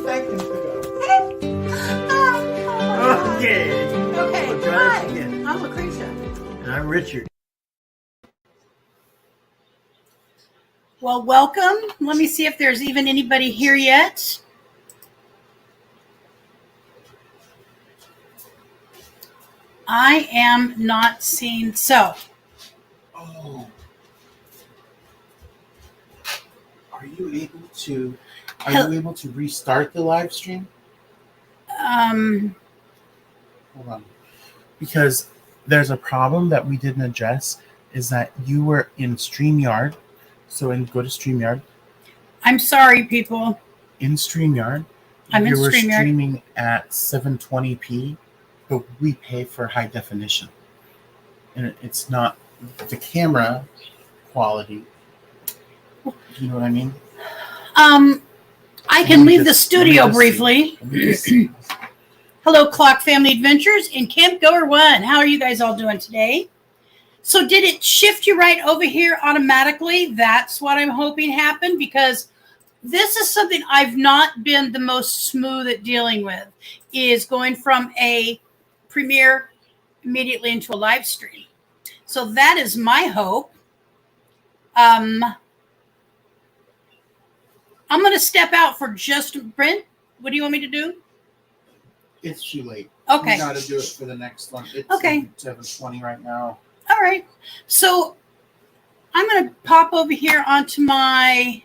seconds ago. Okay. Okay. We'll try Hi. this again. I'm Lucretia. And I'm Richard. Well, welcome. Let me see if there's even anybody here yet. I am not seeing. So, Oh. Are you able to restart the live stream? um, Hold on. Because there's a problem that we didn't address is that you were in StreamYard. So go to StreamYard. I'm sorry, people. In StreamYard, I'm in you were StreamYard. streaming at 720p, but we pay for high definition. And it's not the camera quality. Do you know what I mean? I can leave the studio briefly. See. Hello, Clock Family Adventures and Camp Goer One. How are you guys all doing today? So did it shift you right over here automatically? That's what I'm hoping happened, because this is something I've not been the most smooth at dealing with, is going from a premiere immediately into a live stream. So that is my hope. I'm going to step out for just Brent. What do you want me to do? It's too late. Okay. We got to do it for the next one. It's Okay. 7:20 right now. All right. So I'm going to pop over here onto my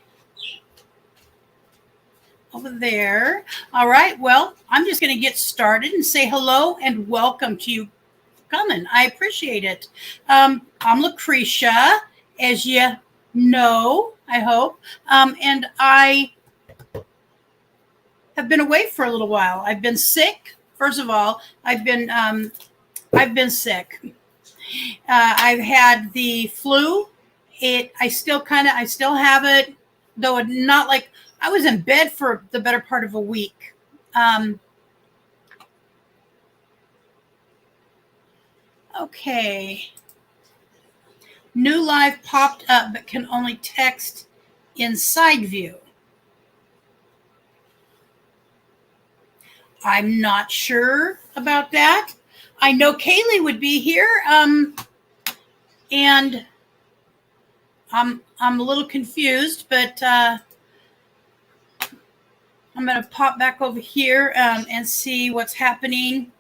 over there. All right. Well, I'm just going to get started and say hello and welcome to you coming. I appreciate it. I'm Lucretia, as you know, I hope. And I have been away for a little while. I've been sick. First of all, I've been sick. I've had the flu. I still have it, though not like I was in bed for the better part of a week. Okay. New live popped up, but can only text inside view. I'm not sure about that. I know Kaylee would be here, and I'm a little confused, but I'm going to pop back over here and see what's happening.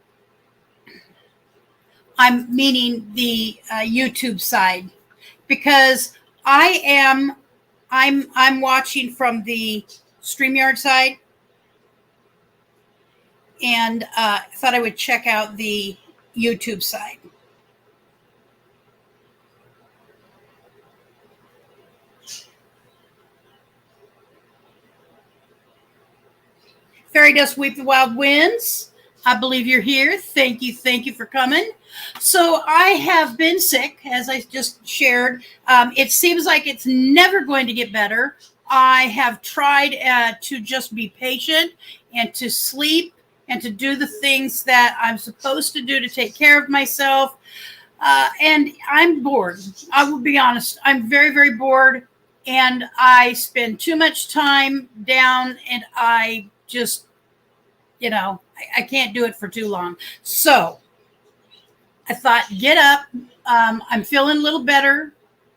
I'm meaning the YouTube side, because I'm watching from the StreamYard side, and thought I would check out the YouTube side. Fairy Dust Weep the Wild Winds, I believe you're here. Thank you for coming. So I have been sick, as I just shared. It seems like it's never going to get better. I have tried to just be patient and to sleep and to do the things that I'm supposed to do to take care of myself. And I'm bored. I will be honest. I'm very, very bored. And I spend too much time down, and I just, I can't do it for too long. So I thought, get up. I'm feeling a little better.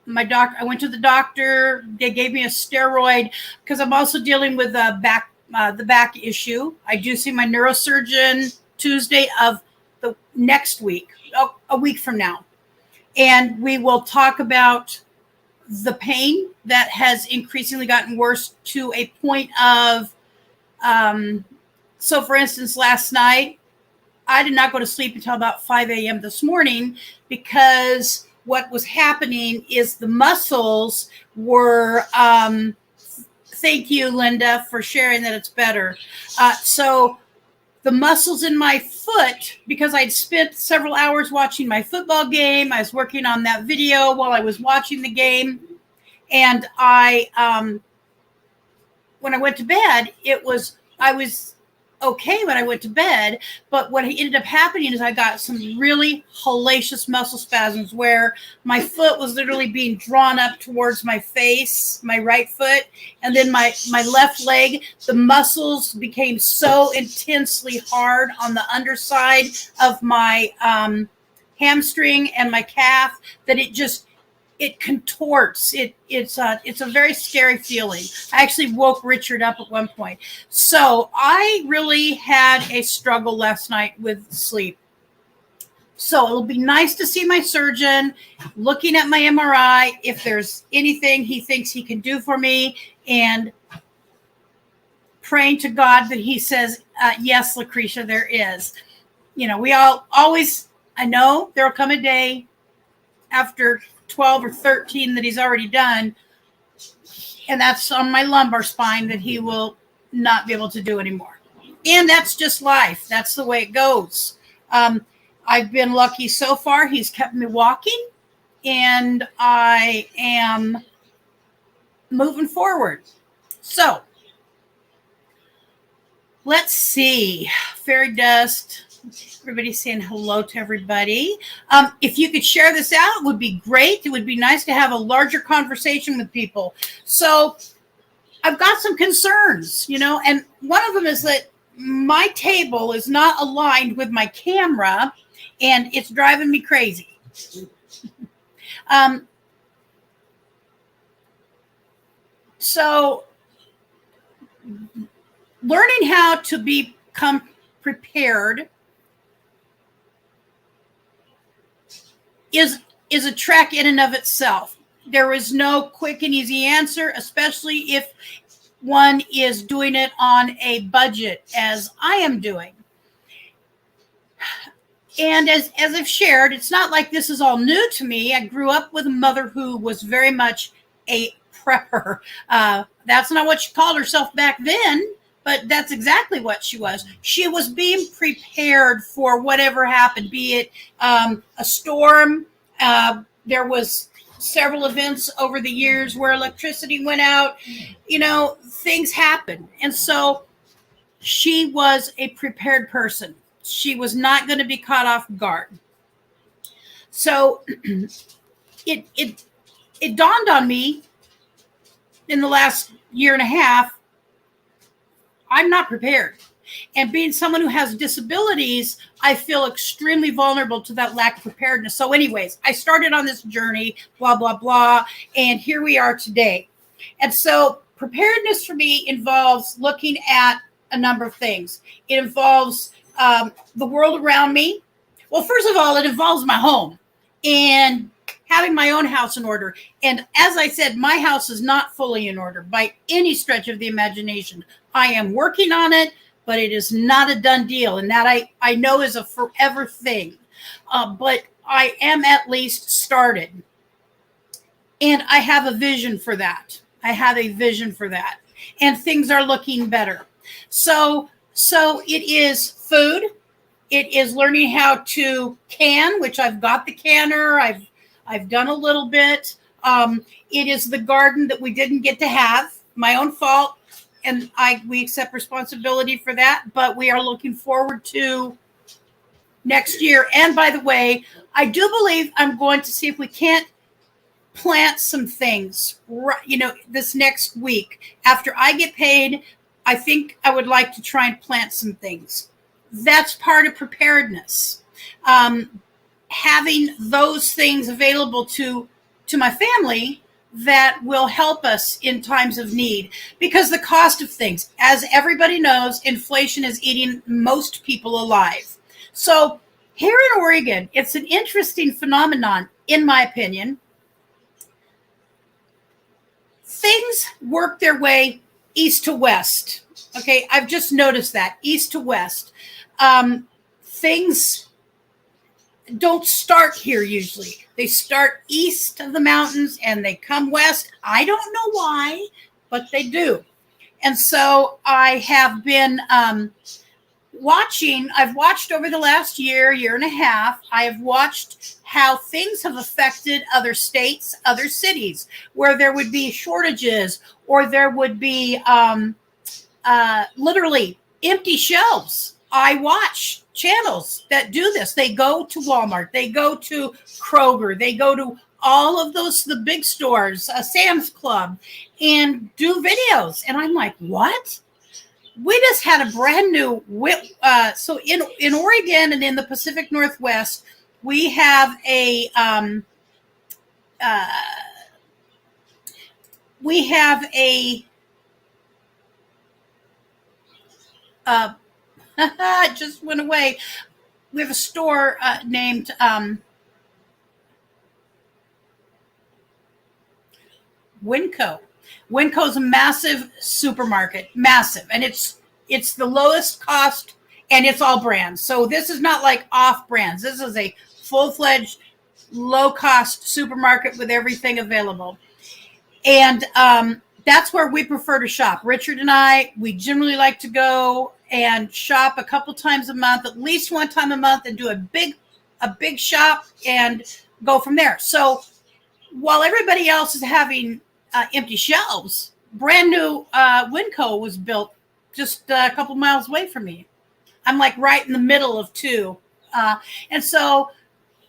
I went to the doctor. They gave me a steroid because I'm also dealing with the back issue. I do see my neurosurgeon Tuesday of the next week, a week from now. And we will talk about the pain that has increasingly gotten worse to a point of, so for instance, last night, I did not go to sleep until about 5 a.m. this morning, because what was happening is the muscles were, thank you, Linda, for sharing that it's better. So the muscles in my foot, because I'd spent several hours watching my football game, I was working on that video while I was watching the game. And when I went to bed, I was okay when I went to bed. But what ended up happening is I got some really hellacious muscle spasms where my foot was literally being drawn up towards my face, my right foot, and then my left leg, the muscles became so intensely hard on the underside of my hamstring and my calf that it contorts. It's a very scary feeling. I actually woke Richard up at one point. So I really had a struggle last night with sleep. So it'll be nice to see my surgeon looking at my MRI if there's anything he thinks he can do for me, and praying to God that he says, yes, Lucretia, there is. You know, we all always, I know there'll come a day after 12 or 13 that he's already done, and that's on my lumbar spine, that he will not be able to do anymore. And that's just life. That's the way it goes. I've been lucky so far. He's kept me walking, and I am moving forward. So let's see. Fairy dust. Everybody's saying hello to everybody. If you could share this out, it would be great. It would be nice to have a larger conversation with people. So I've got some concerns, you know, and one of them is that my table is not aligned with my camera, and it's driving me crazy. So learning how to become prepared is a trek in and of itself. There is no quick and easy answer, especially if one is doing it on a budget, as I am doing. And as I've shared, it's not like this is all new to me. I grew up with a mother who was very much a prepper. That's not what she called herself back then, but that's exactly what she was. She was being prepared for whatever happened, be it a storm. There was several events over the years where electricity went out. You know, things happen. And so she was a prepared person. She was not going to be caught off guard. So it dawned on me in the last year and a half, I'm not prepared. And being someone who has disabilities, I feel extremely vulnerable to that lack of preparedness. So anyways, I started on this journey, blah, blah, blah, and here we are today. And so preparedness for me involves looking at a number of things. It involves the world around me. Well, first of all, it involves my home and having my own house in order. And as I said, my house is not fully in order by any stretch of the imagination. I am working on it, but it is not a done deal. And that I know is a forever thing. But I am at least started. And I have a vision for that. And things are looking better. So it is food. It is learning how to can, which I've got the canner. I've done a little bit. It is the garden that we didn't get to have, my own fault. And we accept responsibility for that, but we are looking forward to next year. And by the way, I do believe I'm going to see if we can't plant some things, you know, this next week. After I get paid, I think I would like to try and plant some things. That's part of preparedness. Having those things available to my family that will help us in times of need, because the cost of things, as everybody knows, inflation is eating most people alive. So here in Oregon, it's an interesting phenomenon, in my opinion. Things work their way east to west. Okay, I've just noticed that, east to west. Things don't start here usually. They start east of the mountains and they come west. I don't know why, but they do. And so I have been watching. I've watched over the last year and a half. I have watched how things have affected other states, other cities, where there would be shortages or there would be literally empty shelves. I watch channels that do this. They go to Walmart, they go to Kroger, they go to all of those, the big stores, Sam's Club, and do videos. And I'm like, what? We just had a brand new, so in Oregon and in the Pacific Northwest, we have a, it just went away. We have a store named Winco. Winco is a massive supermarket, massive, and it's the lowest cost, and it's all brands. So this is not like off brands. This is a full-fledged, low-cost supermarket with everything available, and that's where we prefer to shop. Richard and I, we generally like to go and shop a couple times a month, at least one time a month, and do a big shop and go from there. So while everybody else is having empty shelves, brand new Winco was built just a couple miles away from me. I'm like right in the middle of two. And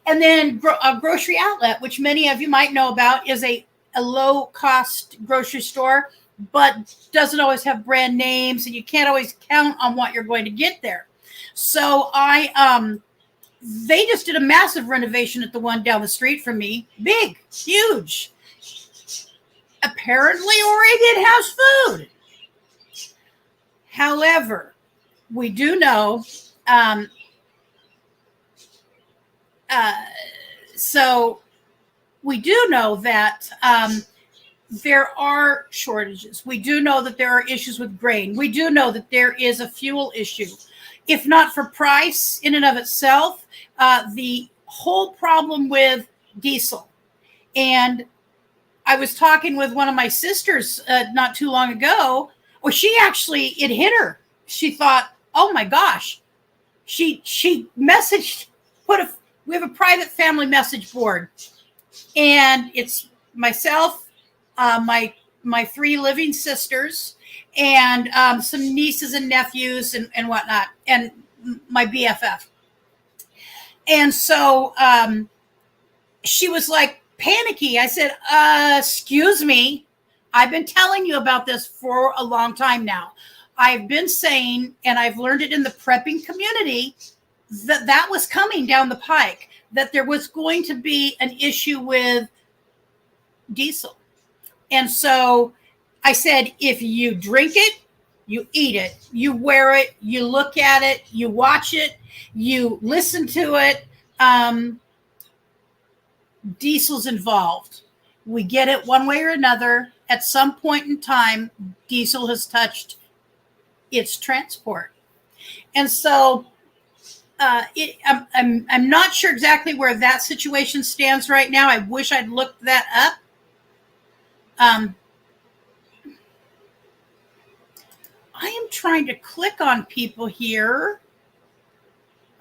then a grocery outlet, which many of you might know about, is a low cost grocery store, but doesn't always have brand names, and you can't always count on what you're going to get there. So they just did a massive renovation at the one down the street from me. Big, huge. Apparently Oregon has food. However, we do know, we do know that there are shortages. We do know that there are issues with grain. We do know that there is a fuel issue. If not for price in and of itself, the whole problem with diesel. And I was talking with one of my sisters not too long ago. Well, it hit her. She thought, oh my gosh. She messaged, we have a private family message board. And it's myself, my three living sisters, and some nieces and nephews and whatnot, and my BFF. And so she was like panicky. I said, excuse me. I've been telling you about this for a long time now. I've been saying, and I've learned it in the prepping community, that was coming down the pike, that there was going to be an issue with diesel. And so I said, if you drink it, you eat it, you wear it, you look at it, you watch it, you listen to it, diesel's involved. We get it one way or another. At some point in time, diesel has touched its transport. And so I'm not sure exactly where that situation stands right now. I wish I'd looked that up. I am trying to click on people here.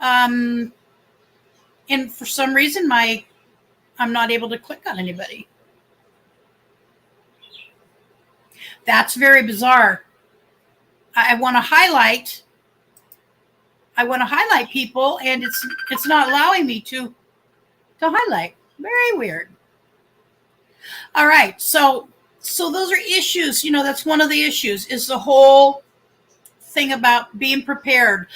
And for some reason, I'm not able to click on anybody. That's very bizarre. I want to highlight people, and it's not allowing me to highlight. Very weird. All right, so those are issues. That's one of the issues, is the whole thing about being prepared,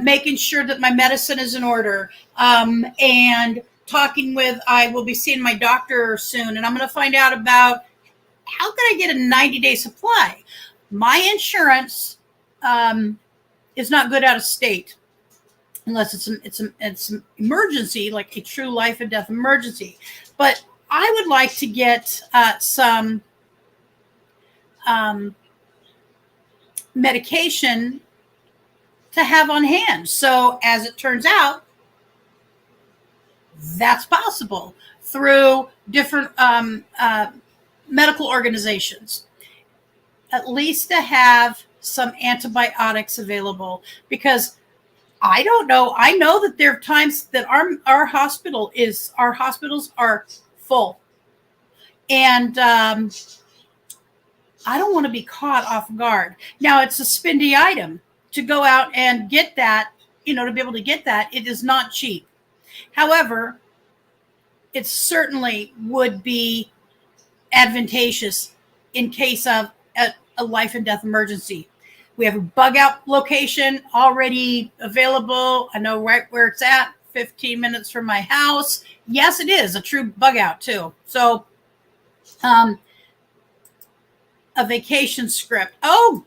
making sure that my medicine is in order, and I will be seeing my doctor soon, and I'm going to find out about how can I get a 90-day supply. My insurance is not good out of state unless it's an emergency, like a true life and death emergency. But I would like to get some medication to have on hand. So as it turns out, that's possible through different medical organizations, at least to have some antibiotics available, because I don't know. I know that there are times that our hospitals are full, and I don't want to be caught off guard. Now, it's a spendy item, to go out and get that, to be able to get that, it is not cheap. However, it certainly would be advantageous in case of a life and death emergency. We have a bug out location already available. I know right where it's at, 15 minutes from my house. Yes, it is a true bug out too. So, a vacation script. Oh,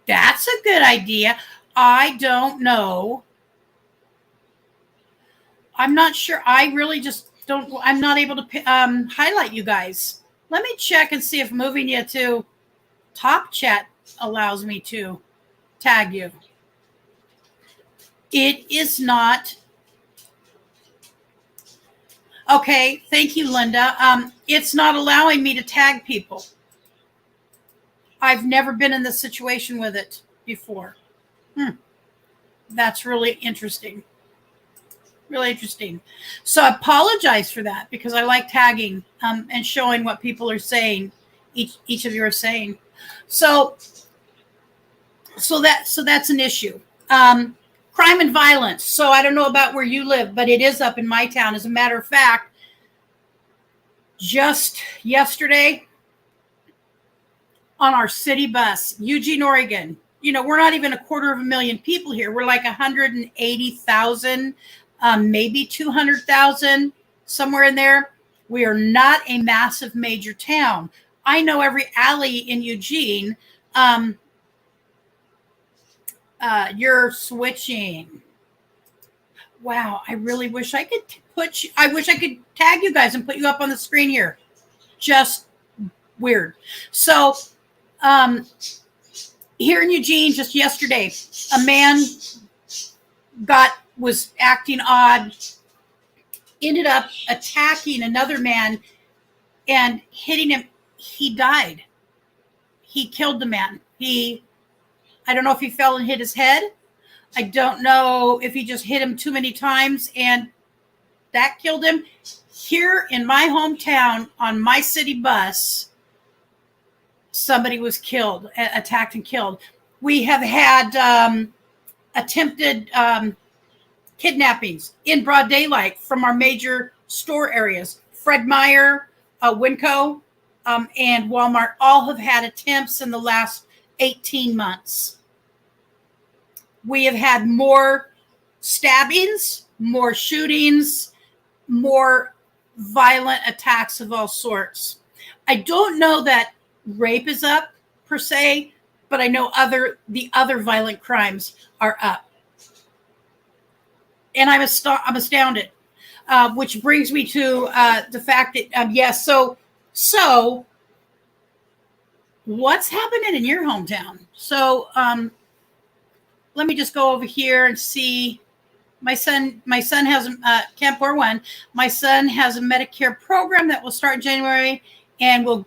that's a good idea. I don't know. I'm not sure. I really just don't. I'm not able to highlight you guys. Let me check and see if moving you to Top Chat allows me to tag you. It is not. Okay, thank you, Linda. It's not allowing me to tag people. I've never been in this situation with it before. That's really interesting. Really interesting. So I apologize for that because I like tagging and showing what people are saying. Each of you are saying. So that's an issue. Crime and violence. So I don't know about where you live, but it is up in my town. As a matter of fact, just yesterday on our city bus, Eugene, Oregon, we're not even 250,000 people here. We're like 180,000, maybe 200,000, somewhere in there. We are not a massive major town. I know every alley in Eugene. You're switching. Wow, I really wish I could I wish I could tag you guys and put you up on the screen here. Just weird. So, here in Eugene, just yesterday, a man was acting odd, ended up attacking another man and hitting him. He died. He killed the man. I don't know if he fell and hit his head. I don't know if he just hit him too many times and that killed him. Here in my hometown on my city bus, somebody was killed, attacked and killed. We have had attempted kidnappings in broad daylight from our major store areas. Fred Meyer, Winco, and Walmart all have had attempts in the last 18 months. We have had more stabbings, more shootings, more violent attacks of all sorts. I don't know that rape is up per se, but I know the other violent crimes are up. And I'm astounded, which brings me to the fact that, yes, so what's happening in your hometown? So let me just go over here and see. My son has Camp Orwan. My son has a Medicare program that will start in January and will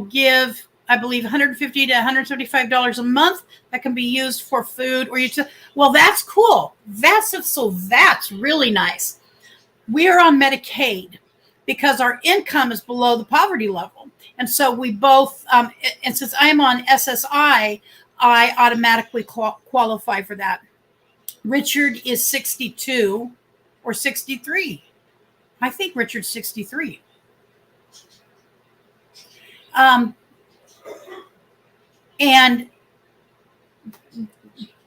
give, I believe, $150 to $175 a month that can be used for food or utility. Well, that's cool. That's really nice. We are on Medicaid because our income is below the poverty level. And so we both, and since I'm on SSI, I automatically qualify for that. Richard is 62 or 63. I think Richard's 63. And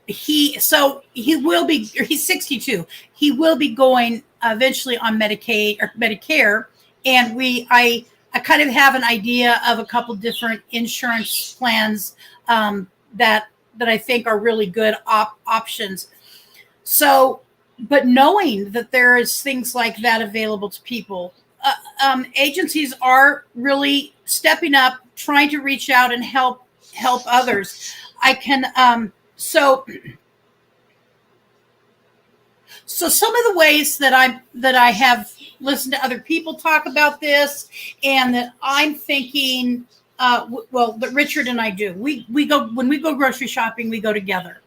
he's 62. He will be going eventually on Medicaid or Medicare. And I kind of have an idea of a couple different insurance plans that I think are really good options. So, but knowing that there is things like that available to people, agencies are really stepping up, trying to reach out and help others. I can, so some of the ways that I have listened to other people talk about this, and that I'm thinking, that Richard and I do. We go, when we go grocery shopping, we go together.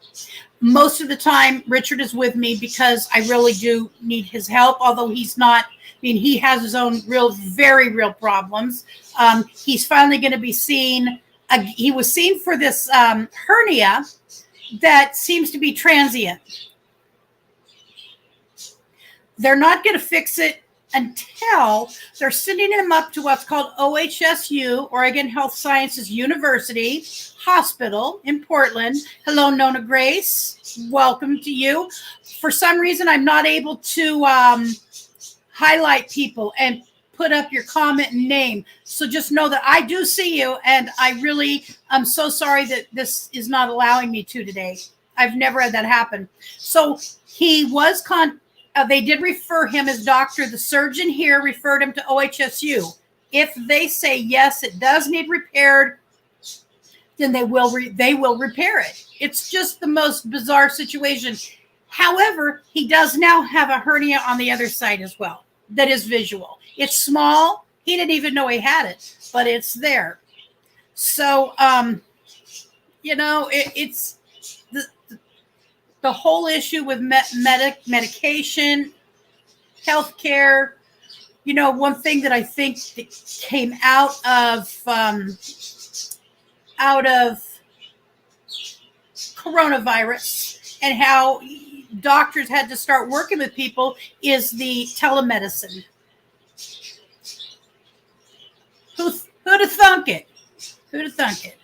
Most of the time, Richard is with me because I really do need his help, although he's not. I mean, he has his own very real problems. He's finally going to be seen. He was seen for this hernia, that seems to be transient. They're not going to fix it until they're sending him up to what's called OHSU, Oregon Health Sciences University Hospital in Portland. Hello, Nona Grace. Welcome to you. For some reason, I'm not able to highlight people and put up your comment and name. So just know that I do see you, and I'm so sorry that this is not allowing me to today. I've never had that happen. So he was they did refer him, his doctor, the surgeon here referred him to OHSU. If they say, yes, it does need repaired, then they will repair it. It's just the most bizarre situation. However, he does now have a hernia on the other side as well that is visual. It's small. He didn't even know he had it, but it's there. So, it's the whole issue with medication, healthcare. One thing that I think that came out of coronavirus and how doctors had to start working with people is the telemedicine. Who'd have thunk it? Who'd have thunk it?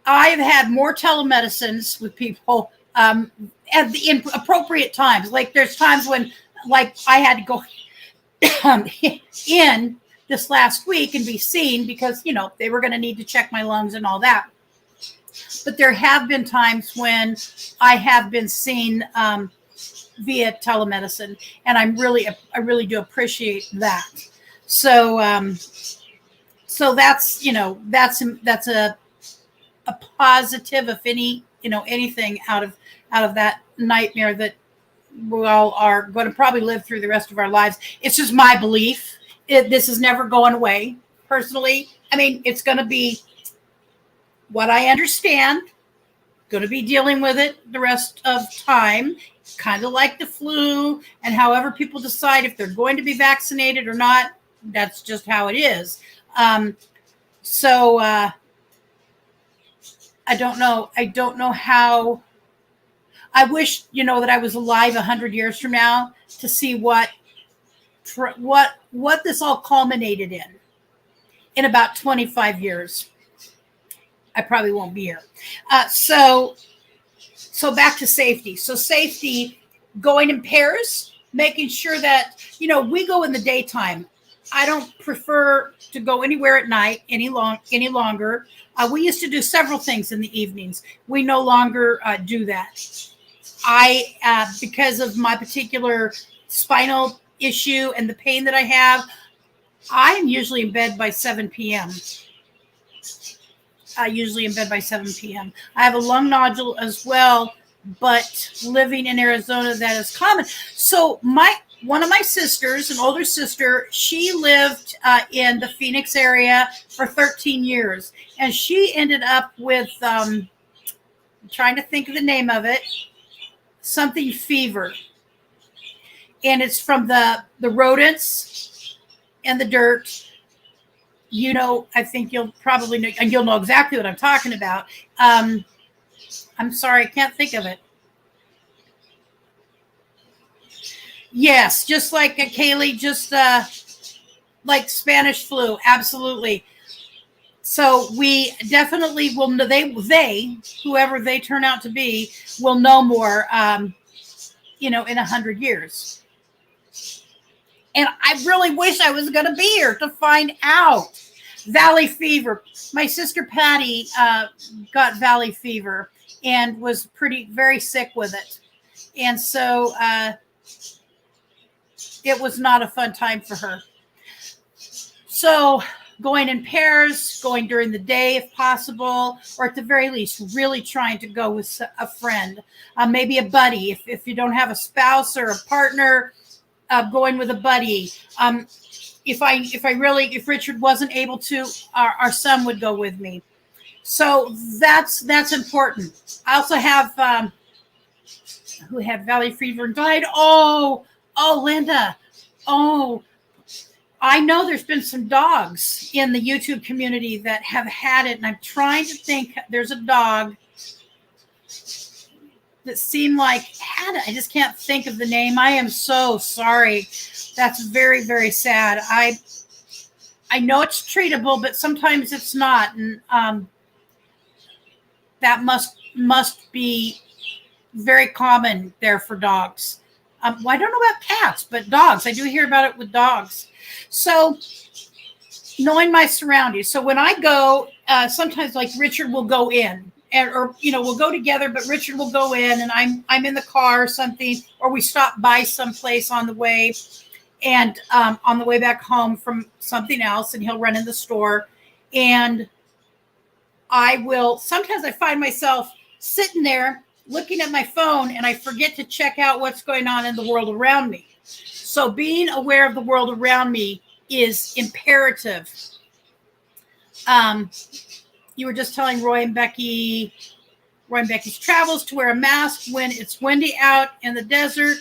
I've had more telemedicines with people in appropriate times. Like there's times when, like, I had to go in this last week and be seen because, they were going to need to check my lungs and all that. But there have been times when I have been seen via telemedicine, and I really do appreciate that. So, so that's a positive, if any, anything out of that nightmare that we all are going to probably live through the rest of our lives. It's just my belief. This is never going away. Personally, I mean, it's going to be what I understand. Going to be dealing with it the rest of time, kind of like the flu, and however people decide if they're going to be vaccinated or not. That's just how it is. So I don't know. I don't know how. I wish, that I was alive 100 years from now to see what this all culminated in about 25 years. I probably won't be here. So back to safety. So safety, going in pairs, making sure that, we go in the daytime. I don't prefer to go anywhere at night any longer. We used to do several things in the evenings. We no longer do that. Because of my particular spinal issue and the pain that I have, I'm usually in bed by 7 p.m. I have a lung nodule as well, but living in Arizona, that is common. So one of my sisters, an older sister, she lived in the Phoenix area for 13 years, and she ended up with, I'm trying to think of the name of it, something fever. And it's from the rodents and the dirt. I think you'll probably know, and you'll know exactly what I'm talking about. I'm sorry, I can't think of it. Yes, just like Kaylee, just like Spanish flu, absolutely. So we definitely will know, whoever they turn out to be, will know more, in 100 years. And I really wish I was going to be here to find out. Valley fever. My sister Patty got valley fever and was very sick with it. And so it was not a fun time for her. So going in pairs, going during the day if possible, or at the very least, really trying to go with a friend, maybe a buddy. If you don't have a spouse or a partner, going with a buddy. If Richard wasn't able to, our son would go with me. So that's important. I also have who had valley fever and died. Oh, Linda. Oh, I know there's been some dogs in the YouTube community that have had it, and I'm trying to think. There's a dog. that seemed like I just can't think of the name. I am so sorry. That's very, very sad. I know it's treatable, but sometimes it's not, and that must be very common there for dogs. Well, I don't know about cats, but dogs. I do hear about it with dogs. So knowing my surroundings. So when I go, sometimes like Richard will go in, or we'll go together, but Richard will go in, and I'm in the car or something, or we stop by someplace on the way, and on the way back home from something else, and he'll run in the store, and sometimes I find myself sitting there looking at my phone, and I forget to check out what's going on in the world around me. So being aware of the world around me is imperative. You were just telling Roy and Becky's travels to wear a mask when it's windy out in the desert.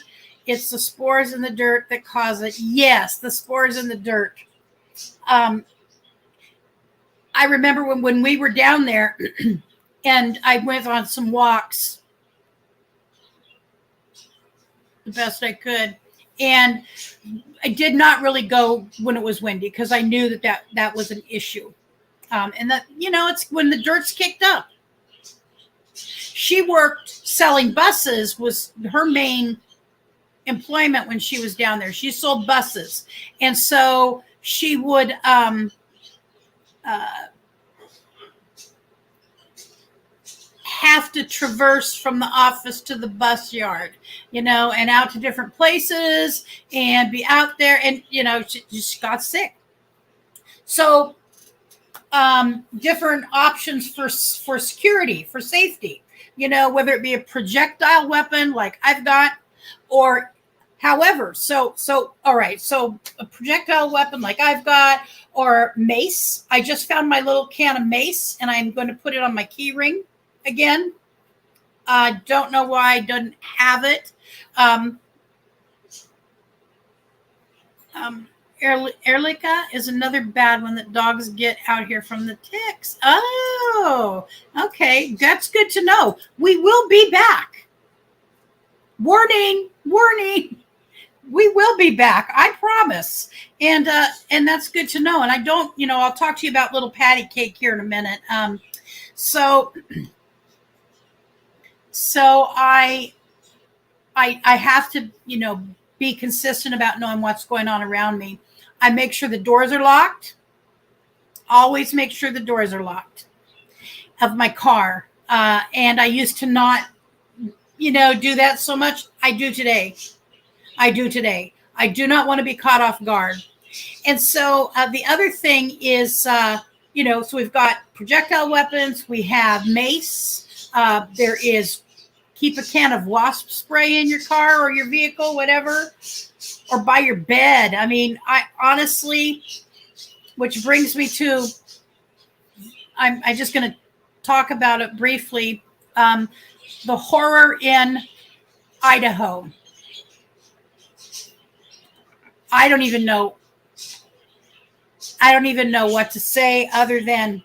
It's the spores in the dirt that cause it. Yes, the spores in the dirt. I remember when we were down there and I went on some walks the best I could. And I did not really go when it was windy because I knew that was an issue. And that, it's when the dirt's kicked up. She worked selling buses, was her main employment when she was down there. She sold buses. And so she would have to traverse from the office to the bus yard, and out to different places and be out there. And, she just got sick. So different options for security, for safety, whether it be a projectile weapon like I've got, or however. So all right. So a projectile weapon like I've got, or mace. I just found my little can of mace, and I'm going to put it on my key ring again. Don't know why I don't have it. Ehrlichia is another bad one that dogs get out here from the ticks. Oh, okay. That's good to know. We will be back. Warning. We will be back. I promise. And that's good to know. And I don't, I'll talk to you about little patty cake here in a minute. So I have to, be consistent about knowing what's going on around me. I make sure the doors are locked. Always make sure the doors are locked of my car. And I used to not, do that so much. I do today. I do not want to be caught off guard. And so the other thing is, so we've got projectile weapons. We have mace. There is keep a can of wasp spray in your car or your vehicle, whatever, or by your bed. I mean, I honestly, which brings me to, I'm just going to talk about it briefly. The horror in Idaho. I don't even know what to say other than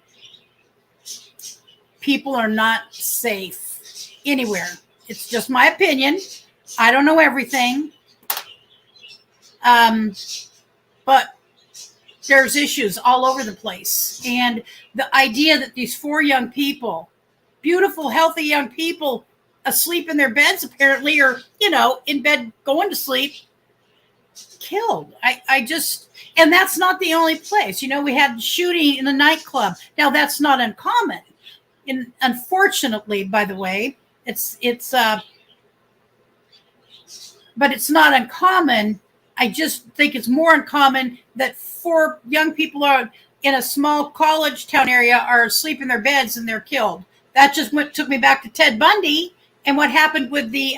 people are not safe anywhere. It's just my opinion. I don't know everything. But there's issues all over the place. And the idea that these 4 young people, beautiful, healthy young people, asleep in their beds apparently, or, in bed going to sleep, killed. And that's not the only place. We had shooting in a nightclub. Now that's not uncommon. And unfortunately, by the way, but it's not uncommon. I just think it's more uncommon that 4 young people are in a small college town area are asleep in their beds and they're killed. That just took me back to Ted Bundy and what happened with the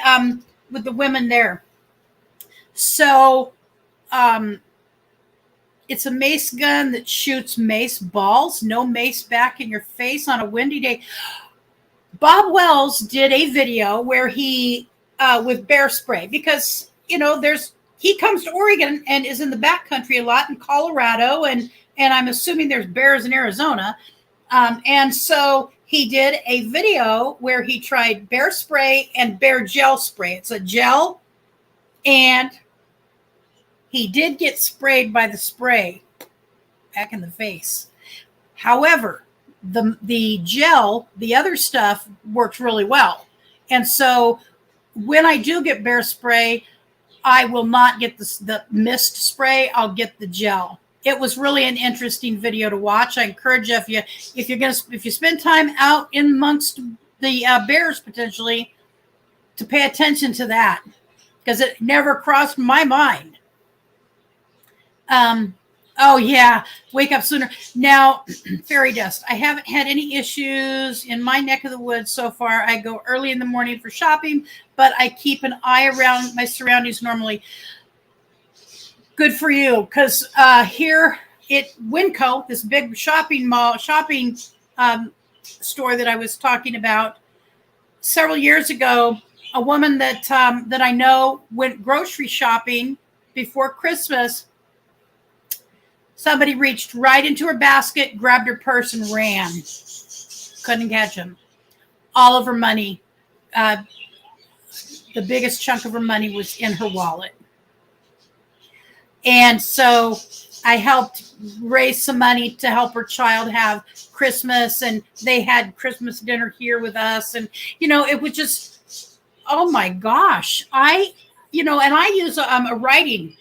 women there. So, it's a mace gun that shoots mace balls, no mace back in your face on a windy day. Bob Wells did a video where he, with bear spray, because, he comes to Oregon and is in the backcountry a lot in Colorado. And I'm assuming there's bears in Arizona. And so he did a video where he tried bear spray and bear gel spray. It's a gel, and he did get sprayed by the spray back in the face. However, the gel, the other stuff, works really well. And so when I do get bear spray, I will not get the mist spray. I'll get the gel. It was really an interesting video to watch. I encourage you, if you spend time out in amongst the bears potentially, to pay attention to that, because it never crossed my mind. Oh yeah, wake up sooner. Now, fairy dust. I haven't had any issues in my neck of the woods so far. I go early in the morning for shopping, but I keep an eye around my surroundings normally. Good for you, because here at Winco, this big shopping store that I was talking about several years ago, a woman that I know went grocery shopping before Christmas. Somebody reached right into her basket, grabbed her purse, and ran. Couldn't catch him. All of her money, the biggest chunk of her money was in her wallet. And so I helped raise some money to help her child have Christmas, and they had Christmas dinner here with us. And, it was just, oh my gosh. And I use a writing,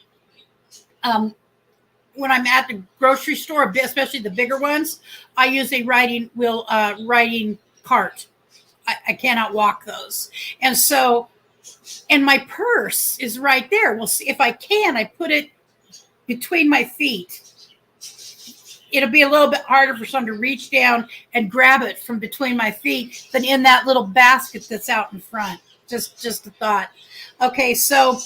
when I'm at the grocery store, especially the bigger ones, I use a writing cart. I cannot walk those. And so, and my purse is right there. Well, see, if I can, I put it between my feet. It'll be a little bit harder for someone to reach down and grab it from between my feet than in that little basket that's out in front. Just a thought. Okay, so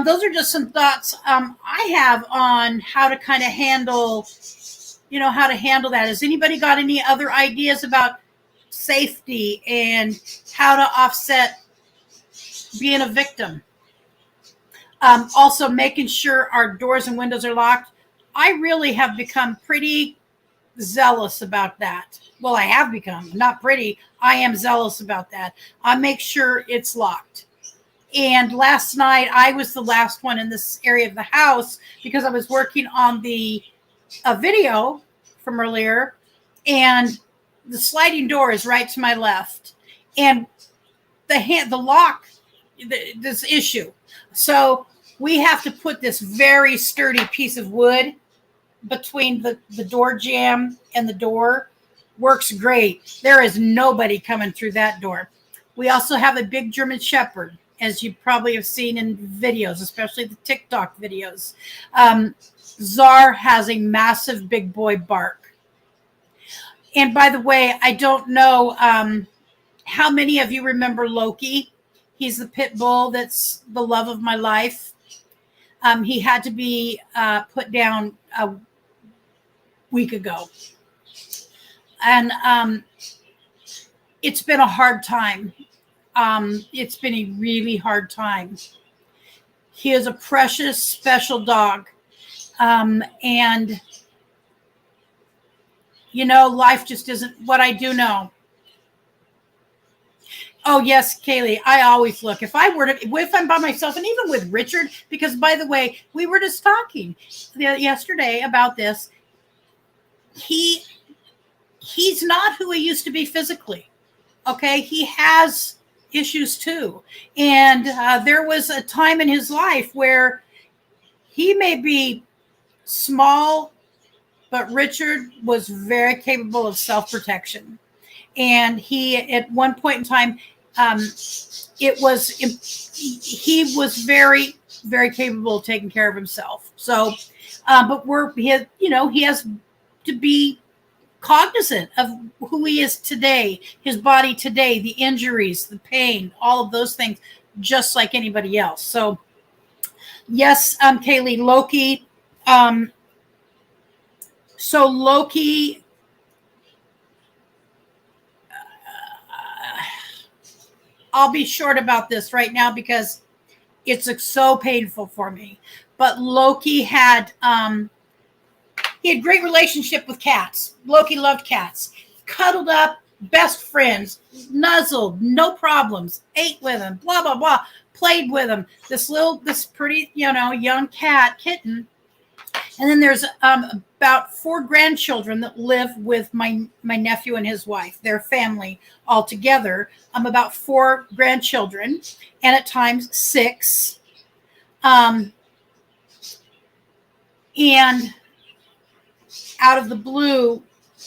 those are just some thoughts I have on how to kind of handle, that. Has anybody got any other ideas about safety and how to offset being a victim? Also, making sure our doors and windows are locked. I really have become pretty zealous about that. Well, I have become, not pretty. I am zealous about that. I make sure it's locked. And last night, I was the last one in this area of the house because I was working on a video from earlier, and the sliding door is right to my left, and the lock, this issue. So we have to put this very sturdy piece of wood between the door jamb and the door. Works great. There is nobody coming through that door. We also have a big German Shepherd, as you probably have seen in videos, especially the TikTok videos. Czar has a massive big boy bark. And by the way, I don't know how many of you remember Loki. He's the pit bull that's the love of my life. He had to be put down a week ago. And it's been a hard time. It's been a really hard time. He is a precious, special dog. And, life just isn't what I do know. Oh, yes, Kaylee, I always look. If I'm by myself, and even with Richard, because, by the way, we were just talking yesterday about this. He's not who he used to be physically. Okay? He has issues too. And there was a time in his life where he may be small, but Richard was very capable of self-protection. And he, at one point in time, he was very, very capable of taking care of himself. So, but he has to be cognizant of who he is today, his body today, the injuries, the pain, all of those things, just like anybody else. So, yes, Kaylee, Loki. So Loki. I'll be short about this right now because it's so painful for me. But Loki had He had great relationship with cats. Loki loved cats. Cuddled up, best friends, nuzzled, no problems, ate with him, blah, blah, blah, played with him. This pretty, young kitten. And then there's about 4 grandchildren that live with my nephew and his wife, their family all together. About 4 grandchildren, and at times 6. And out of the blue,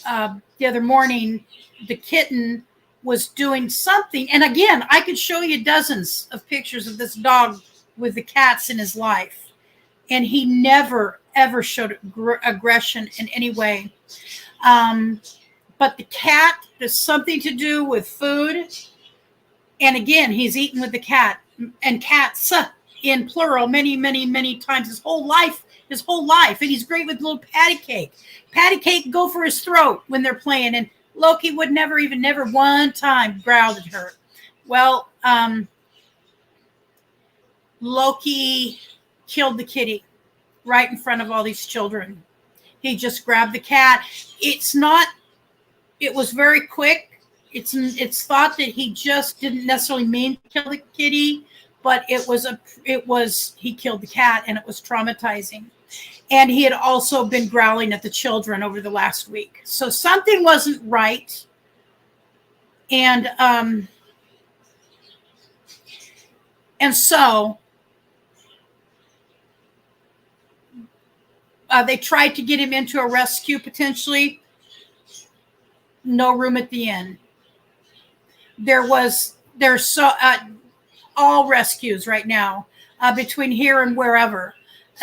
the other morning, the kitten was doing something. And again, I could show you dozens of pictures of this dog with the cats in his life. And he never, ever showed aggression in any way. But the cat, there's something to do with food. And again, he's eaten with the cat and cats in plural many, many, many times his whole life. And he's great with little Patty Cake. Patty Cake go for his throat when they're playing. And Loki would never one time growled at her. Well, Loki killed the kitty right in front of all these children. He just grabbed the cat. It was very quick. It's thought that he just didn't necessarily mean to kill the kitty, but he killed the cat, and it was traumatizing. And he had also been growling at the children over the last week. So something wasn't right. And so they tried to get him into a rescue potentially. No room at the inn. There's all rescues right now between here and wherever.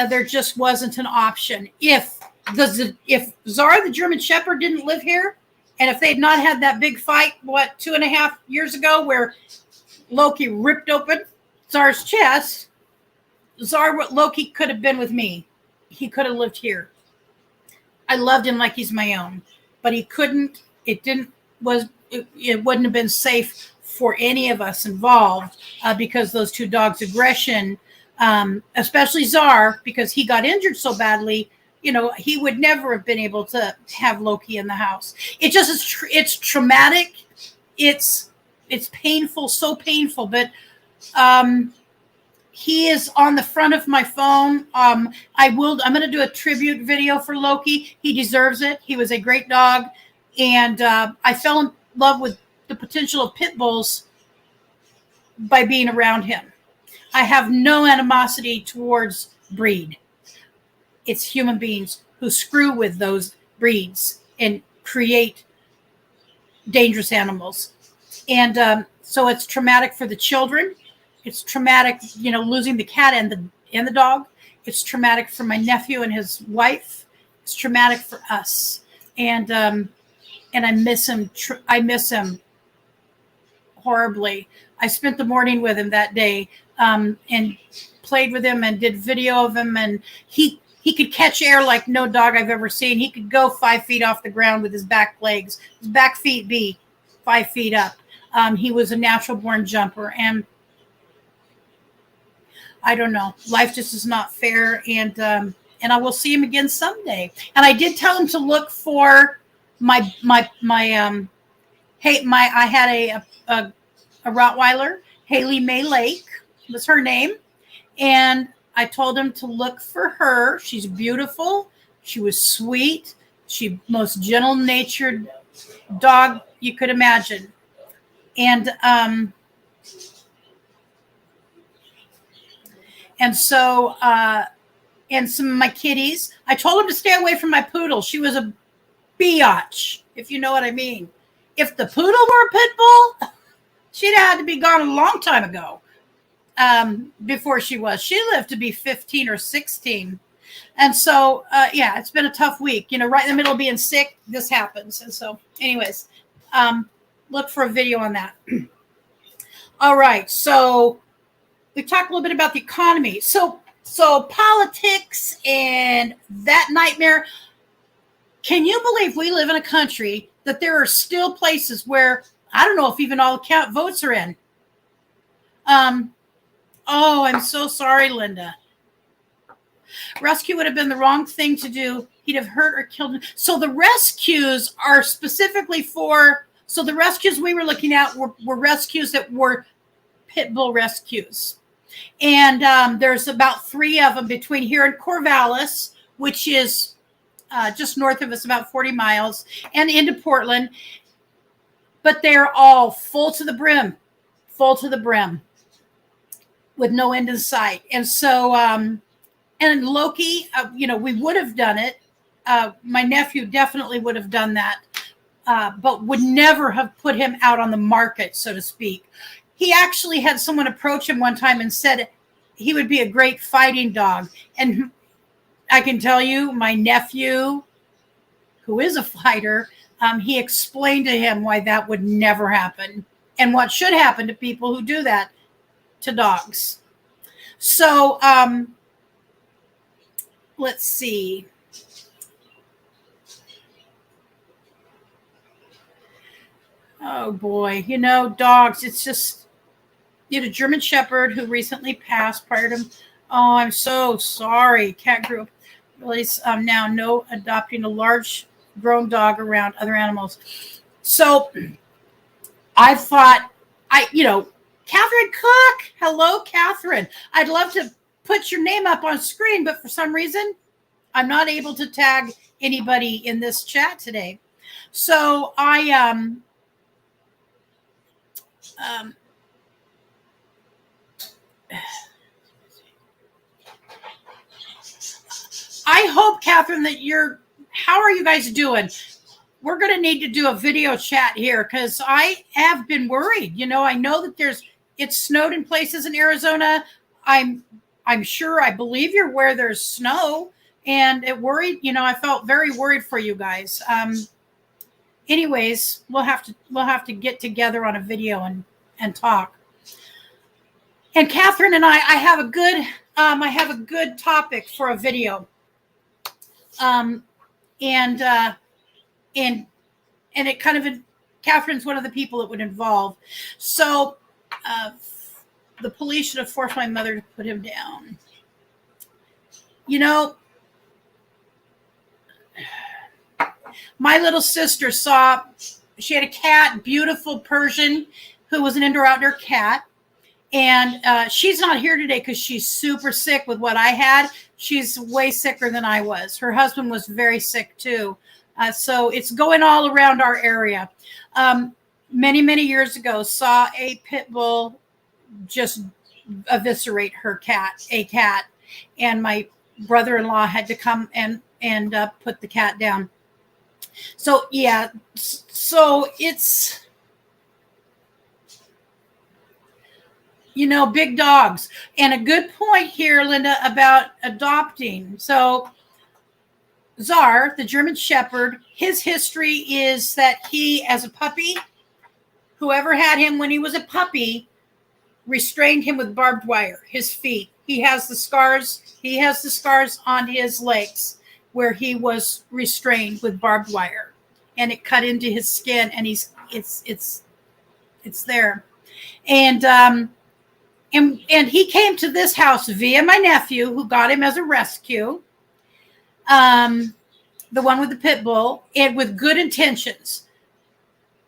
There just wasn't an option. If Zara the German Shepherd didn't live here, and if they had not had that big fight, 2.5 years ago, where Loki ripped open Zara's chest, Loki could have been with me. He could have lived here. I loved him like he's my own, but he couldn't. It wouldn't have been safe for any of us involved because those 2 dogs' aggression. Especially Czar, because he got injured so badly, he would never have been able to have Loki in the house. It just is, it's traumatic. It's painful, so painful, but he is on the front of my phone. I'm going to do a tribute video for Loki. He deserves it. He was a great dog. And I fell in love with the potential of pit bulls by being around him. I have no animosity towards breed. It's human beings who screw with those breeds and create dangerous animals. And so it's traumatic for the children. It's traumatic, losing the cat and the dog. It's traumatic for my nephew and his wife. It's traumatic for us. And I miss him. I miss him horribly. I spent the morning with him that day. And played with him and did video of him, and he could catch air like no dog I've ever seen. He could go 5 feet off the ground with his back legs, his back feet be 5 feet up. He was a natural born jumper, and I don't know. Life just is not fair, and I will see him again someday. And I did tell him to look for I had a Rottweiler, Haley May Lake was her name. And I told him to look for her. She's beautiful. She was sweet. She most gentle-natured dog you could imagine. And so and some of my kitties, I told him to stay away from my poodle. She was a biatch, if you know what I mean. If the poodle were a pit bull, she'd had to be gone a long time ago. Before she lived to be 15 or 16. And so, it's been a tough week, right in the middle of being sick, this happens. And so anyways, look for a video on that. All right. So we talked a little bit about the economy. So politics and that nightmare. Can you believe we live in a country that there are still places where, I don't know if even all count votes are in. Oh, I'm so sorry, Linda. Rescue would have been the wrong thing to do. He'd have hurt or killed him. So the rescues are specifically for, so the rescues we were looking at were rescues that were pit bull rescues. And there's about 3 of them between here and Corvallis, which is just north of us, about 40 miles, and into Portland. But they're all full to the brim with no end in sight. And so, and Loki, we would have done it. My nephew definitely would have done that, but would never have put him out on the market, so to speak. He actually had someone approach him one time and said he would be a great fighting dog. And I can tell you, my nephew, who is a fighter, he explained to him why that would never happen and what should happen to people who do that to dogs. So let's see. Oh boy, dogs, it's just, you had a German Shepherd who recently passed prior to, oh, I'm so sorry. Cat group really now no adopting a large grown dog around other animals. So I thought, Catherine Cook. Hello, Catherine. I'd love to put your name up on screen, but for some reason, I'm not able to tag anybody in this chat today. So I hope, Catherine, that how are you guys doing? We're going to need to do a video chat here because I have been worried. I know that it's snowed in places in Arizona. I'm sure, I believe you're where there's snow, and it worried, I felt very worried for you guys. Anyways, we'll have to get together on a video and talk. And Catherine and I have a good topic for a video. And it kind of, Catherine's one of the people it would involve. So the police should have forced my mother to put him down. My little sister she had a cat, beautiful Persian, who was an indoor-outdoor cat. And she's not here today because she's super sick with what I had. She's way sicker than I was. Her husband was very sick too. So it's going all around our area. Many, many years ago, saw a pit bull just eviscerate a cat. And my brother-in-law had to come and put the cat down. So, yeah. So it's... big dogs. And a good point here, Linda, about adopting. So Czar, the German Shepherd, his history is that he, as a puppy, whoever had him when he was a puppy, restrained him with barbed wire, his feet. He has the scars on his legs where he was restrained with barbed wire, and it cut into his skin, and it's there. And he came to this house via my nephew, who got him as a rescue, the one with the pit bull, and with good intentions.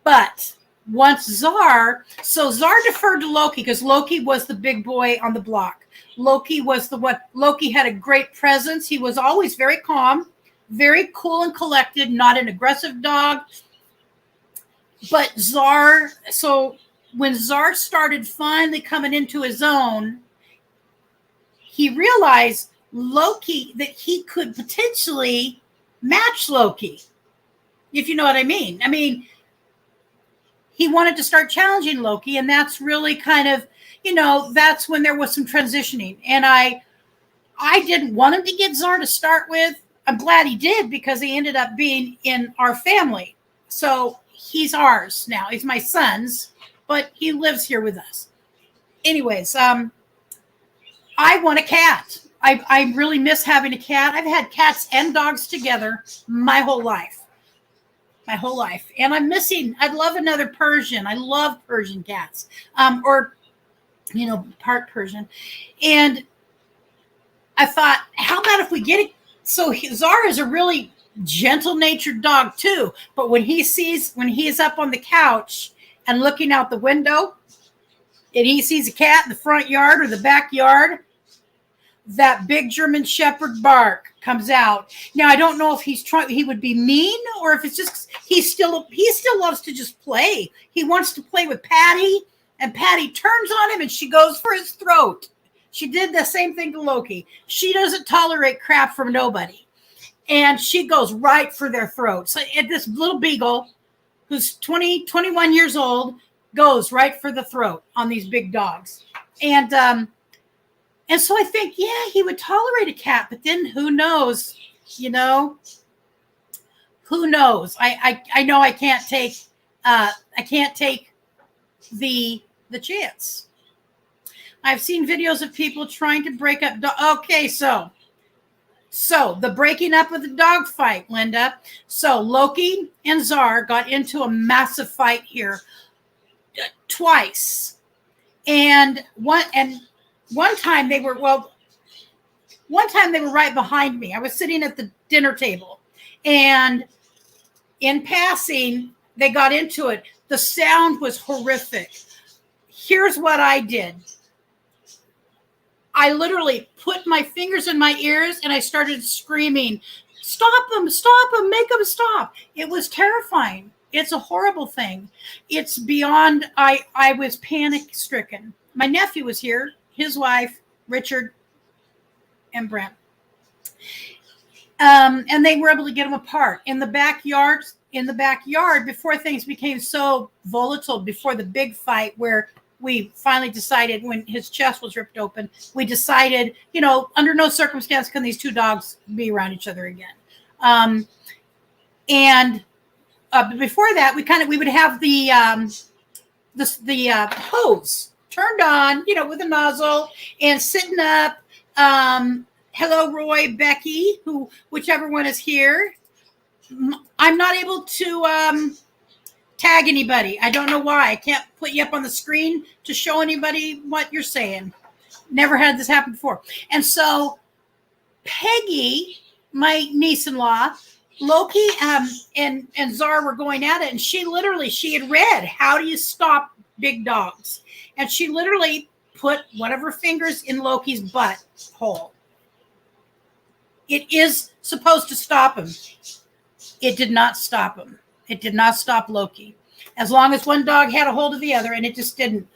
But once Czar deferred to Loki because Loki was the big boy on the block. Loki had a great presence. He was always very calm, very cool and collected, not an aggressive dog. But when Czar started finally coming into his own, he realized that he could potentially match Loki, if you know what I mean. I mean, he wanted to start challenging Loki, and that's really kind of, that's when there was some transitioning. And I didn't want him to get Czar to start with. I'm glad he did because he ended up being in our family. So he's ours now. He's my son's. But he lives here with us. Anyways, I want a cat. I really miss having a cat. I've had cats and dogs together my whole life. And I'd love another Persian. I love Persian cats. Part Persian. And I thought, how about if we get it? So Czar is a really gentle-natured dog too, but when he is up on the couch and looking out the window, and he sees a cat in the front yard or the backyard, that big German Shepherd bark comes out. Now I don't know if he would be mean, or if it's just he still loves to just play. He wants to play with Patty, and Patty turns on him and she goes for his throat. She did the same thing to Loki. She doesn't tolerate crap from nobody, and she goes right for their throats. So this little beagle, who's 21 years old, goes right for the throat on these big dogs. And so I think, yeah, he would tolerate a cat, but then who knows, who knows? I know I can't take the chance. I've seen videos of people trying to break up. Okay, so the breaking up of the dog fight, Linda. So Loki and Czar got into a massive fight here twice, and one time they were right behind me. I was sitting at the dinner table, and in passing, they got into it. The sound was horrific. Here's what I did. I literally put my fingers in my ears and I started screaming, stop them, make them stop. It was terrifying. It's a horrible thing. It's beyond, I was panic stricken. My nephew was here, his wife, Richard, and Brent. And they were able to get them apart in the backyard, before things became so volatile, before the big fight where we finally decided, when his chest was ripped open, we decided, under no circumstance can these two dogs be around each other again. But before that, we would have the hose turned on, with a nozzle, and sitting up. Hello, Roy, Becky, whichever one is here. I'm not able to tag anybody. I don't know why. I can't put you up on the screen to show anybody what you're saying. Never had this happen before. And so Peggy, my niece-in-law, Loki and Czar were going at it, and she had read, how do you stop big dogs? And she literally put one of her fingers in Loki's butt hole. It is supposed to stop him. It did not stop him. It did not stop Loki, as long as one dog had a hold of the other, and it just didn't.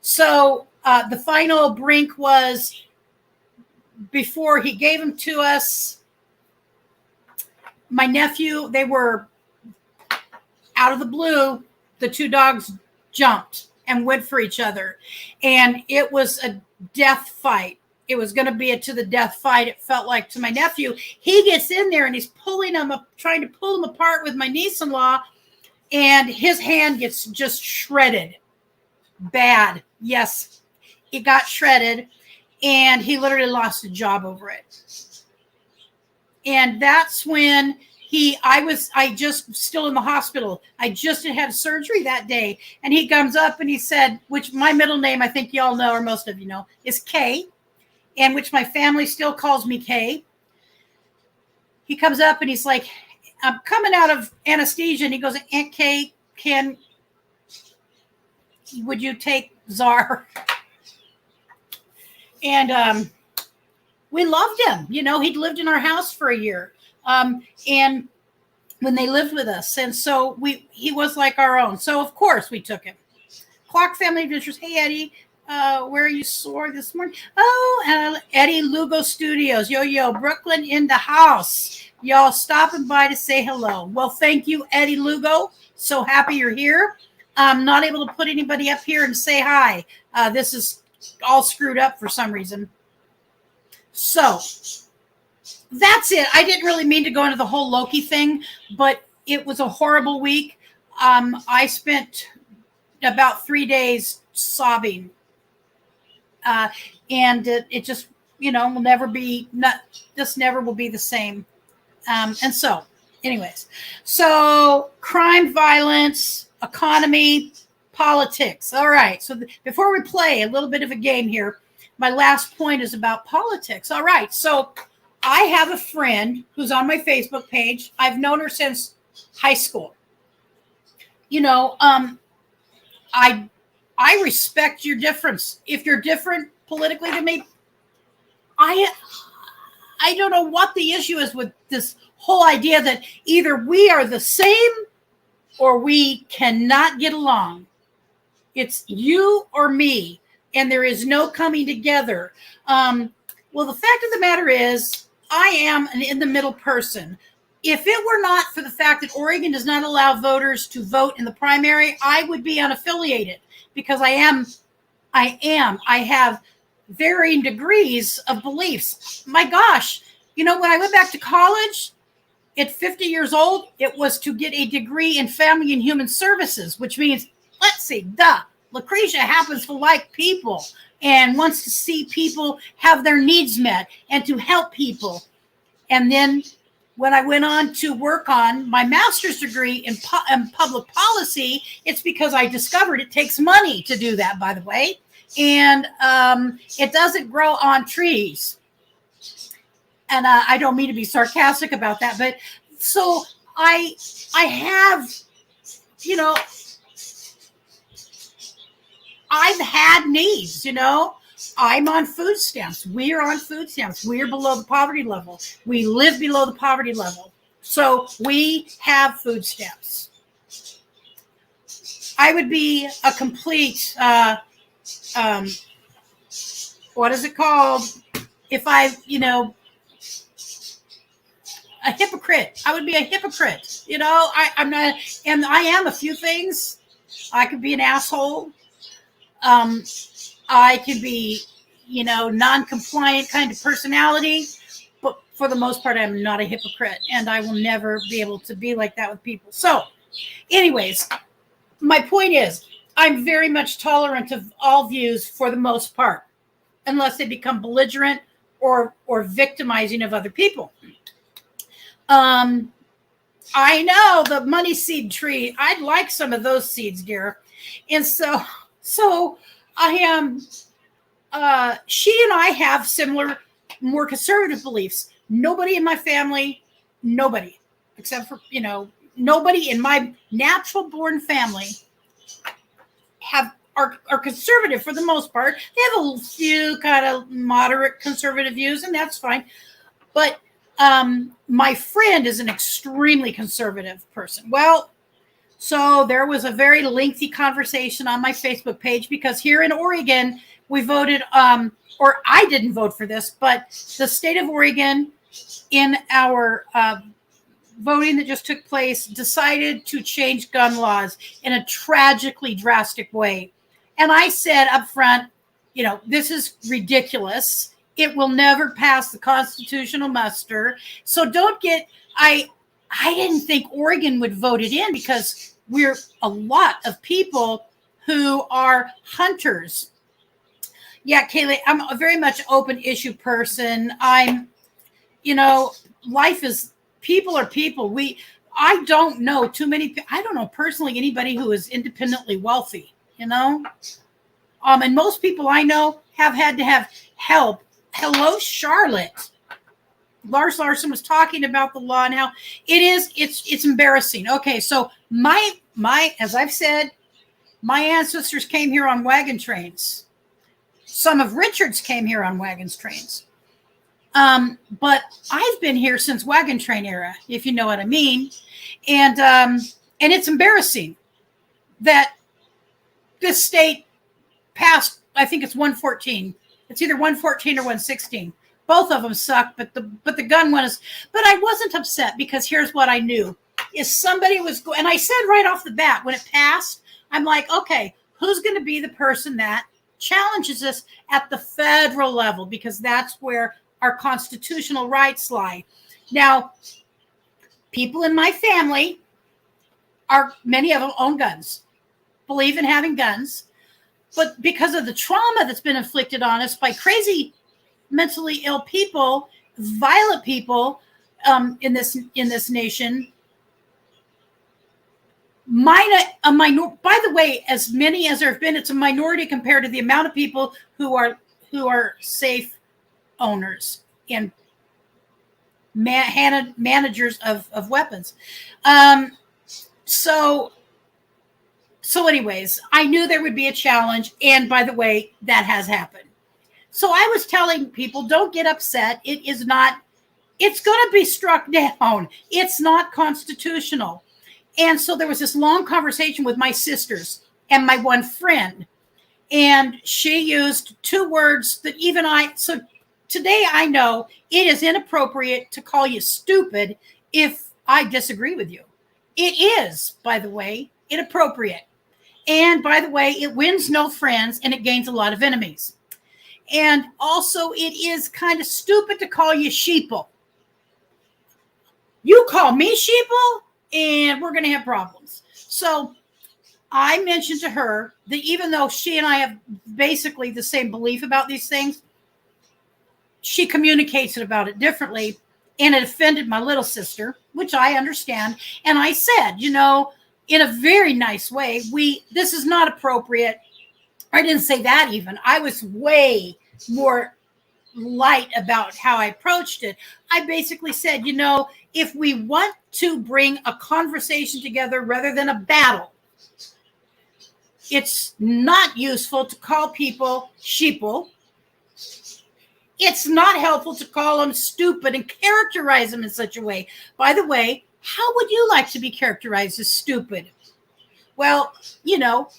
So the final brink was, before he gave him to us, my nephew, they were out of the blue, the two dogs jumped and went for each other. And it was a death fight. It was going to be a to the death fight, it felt like, to my nephew. He gets in there and he's pulling him up, trying to pull him apart with my niece-in-law, and his hand gets just shredded. Bad. Yes, it got shredded, and he literally lost a job over it. And that's when I just still in the hospital. I just had surgery that day. And he comes up and he said, which my middle name, I think y'all know, or most of you know, is Kay, and which my family still calls me Kay. He comes up and he's like, I'm coming out of anesthesia. And he goes, Aunt Kay, would you take Czar? And we loved him. He'd lived in our house for a year. And when they lived with us. And so he was like our own. So of course we took him. Clark Family Adventures. Hey, Eddie, where are you sore this morning? Oh, Eddie Lugo Studios. Yo, Brooklyn in the house. Y'all stopping by to say hello. Well, thank you, Eddie Lugo. So happy you're here. I'm not able to put anybody up here and say hi. This is all screwed up for some reason. So that's it. I didn't really mean to go into the whole Loki thing, but it was a horrible week. I spent about 3 days sobbing. And it just, will never be, just never will be the same. And so, anyways, so crime, violence, economy, politics. All right. So before we play a little bit of a game here, my last point is about politics. All right. So I have a friend who's on my Facebook page. I've known her since high school. You know, I respect your difference. If you're different politically than me, I don't know what the issue is with this whole idea that either we are the same or we cannot get along. It's you or me, and there is no coming together. Well, the fact of the matter is, I am an in-the-middle person. If it were not for the fact that Oregon does not allow voters to vote in the primary, I would be unaffiliated because I have varying degrees of beliefs. My gosh, you know, when I went back to college at 50 years old, it was to get a degree in family and human services, which means, let's see, Lucretia happens to like people and wants to see people have their needs met and to help people. And then when I went on to work on my master's degree in public policy, it's because I discovered it takes money to do that, by the way. And it doesn't grow on trees. And I don't mean to be sarcastic about that, but so I have, you know, I've had needs, you know. I'm on food stamps. We are on food stamps. We are below the poverty level. We live below the poverty level. So we have food stamps. I would be a complete, what is it called? If I, you know, a hypocrite. I would be a hypocrite. You know, I'm not, and I am a few things. I could be an asshole. I could be, you know, non-compliant kind of personality, but for the most part, I'm not a hypocrite, and I will never be able to be like that with people. So, anyways, my point is, I'm very much tolerant of all views for the most part, unless they become belligerent or victimizing of other people. I know the money seed tree. I'd like some of those seeds, dear. And so I am, she and I have similar, more conservative beliefs. Nobody in my family, nobody, except for, you know, nobody in my natural born family are conservative for the most part. They have a few kind of moderate conservative views, and that's fine. But my friend is an extremely conservative person. Well, so there was a very lengthy conversation on my Facebook page because here in Oregon, we voted, or I didn't vote for this, but the state of Oregon in our voting that just took place decided to change gun laws in a tragically drastic way. And I said up front, you know, this is ridiculous. It will never pass the constitutional muster. So don't get, I didn't think Oregon would vote it in because we're a lot of people who are hunters. Yeah, Kaylee, I'm a very much open issue person. I'm, you know, life is, people are people. I don't know too many, I don't know personally anybody who is independently wealthy, you know? And most people I know have had to have help. Hello, Charlotte. Lars Larson was talking about the law and how it's embarrassing. Okay, so my as I've said, my ancestors came here on wagon trains. Some of Richard's came here on trains. But I've been here since wagon train era, if you know what I mean. And it's embarrassing that this state passed, I think it's 114. It's either 114 or 116. Both of them suck, but the gun one is. But I wasn't upset because here's what I knew: is somebody was and I said right off the bat when it passed, I'm like, okay, who's going to be the person that challenges us at the federal level, because that's where our constitutional rights lie. Now, people in my family many of them own guns, believe in having guns, but because of the trauma that's been inflicted on us by crazy, mentally ill people, violent people in this nation. By the way, as many as there have been, it's a minority compared to the amount of people who who are safe owners and managers of weapons. So anyways, I knew there would be a challenge. And by the way, that has happened. So I was telling people, don't get upset. It's going to be struck down. It's not constitutional. And so there was this long conversation with my sisters and my one friend. And she used two words that so today I know it is inappropriate to call you stupid if I disagree with you. It is, by the way, inappropriate. And by the way, it wins no friends and it gains a lot of enemies. And also it is kind of stupid to call you sheeple. You call me sheeple and we're going to have problems. So I mentioned to her that even though she and I have basically the same belief about these things, she communicates about it differently, and it offended my little sister, which I understand. And I said, in a very nice way, this is not appropriate. I didn't say that even. I was way more light about how I approached it. I basically said, if we want to bring a conversation together rather than a battle, it's not useful to call people sheeple. It's not helpful to call them stupid and characterize them in such a way. By the way, how would you like to be characterized as stupid? Well,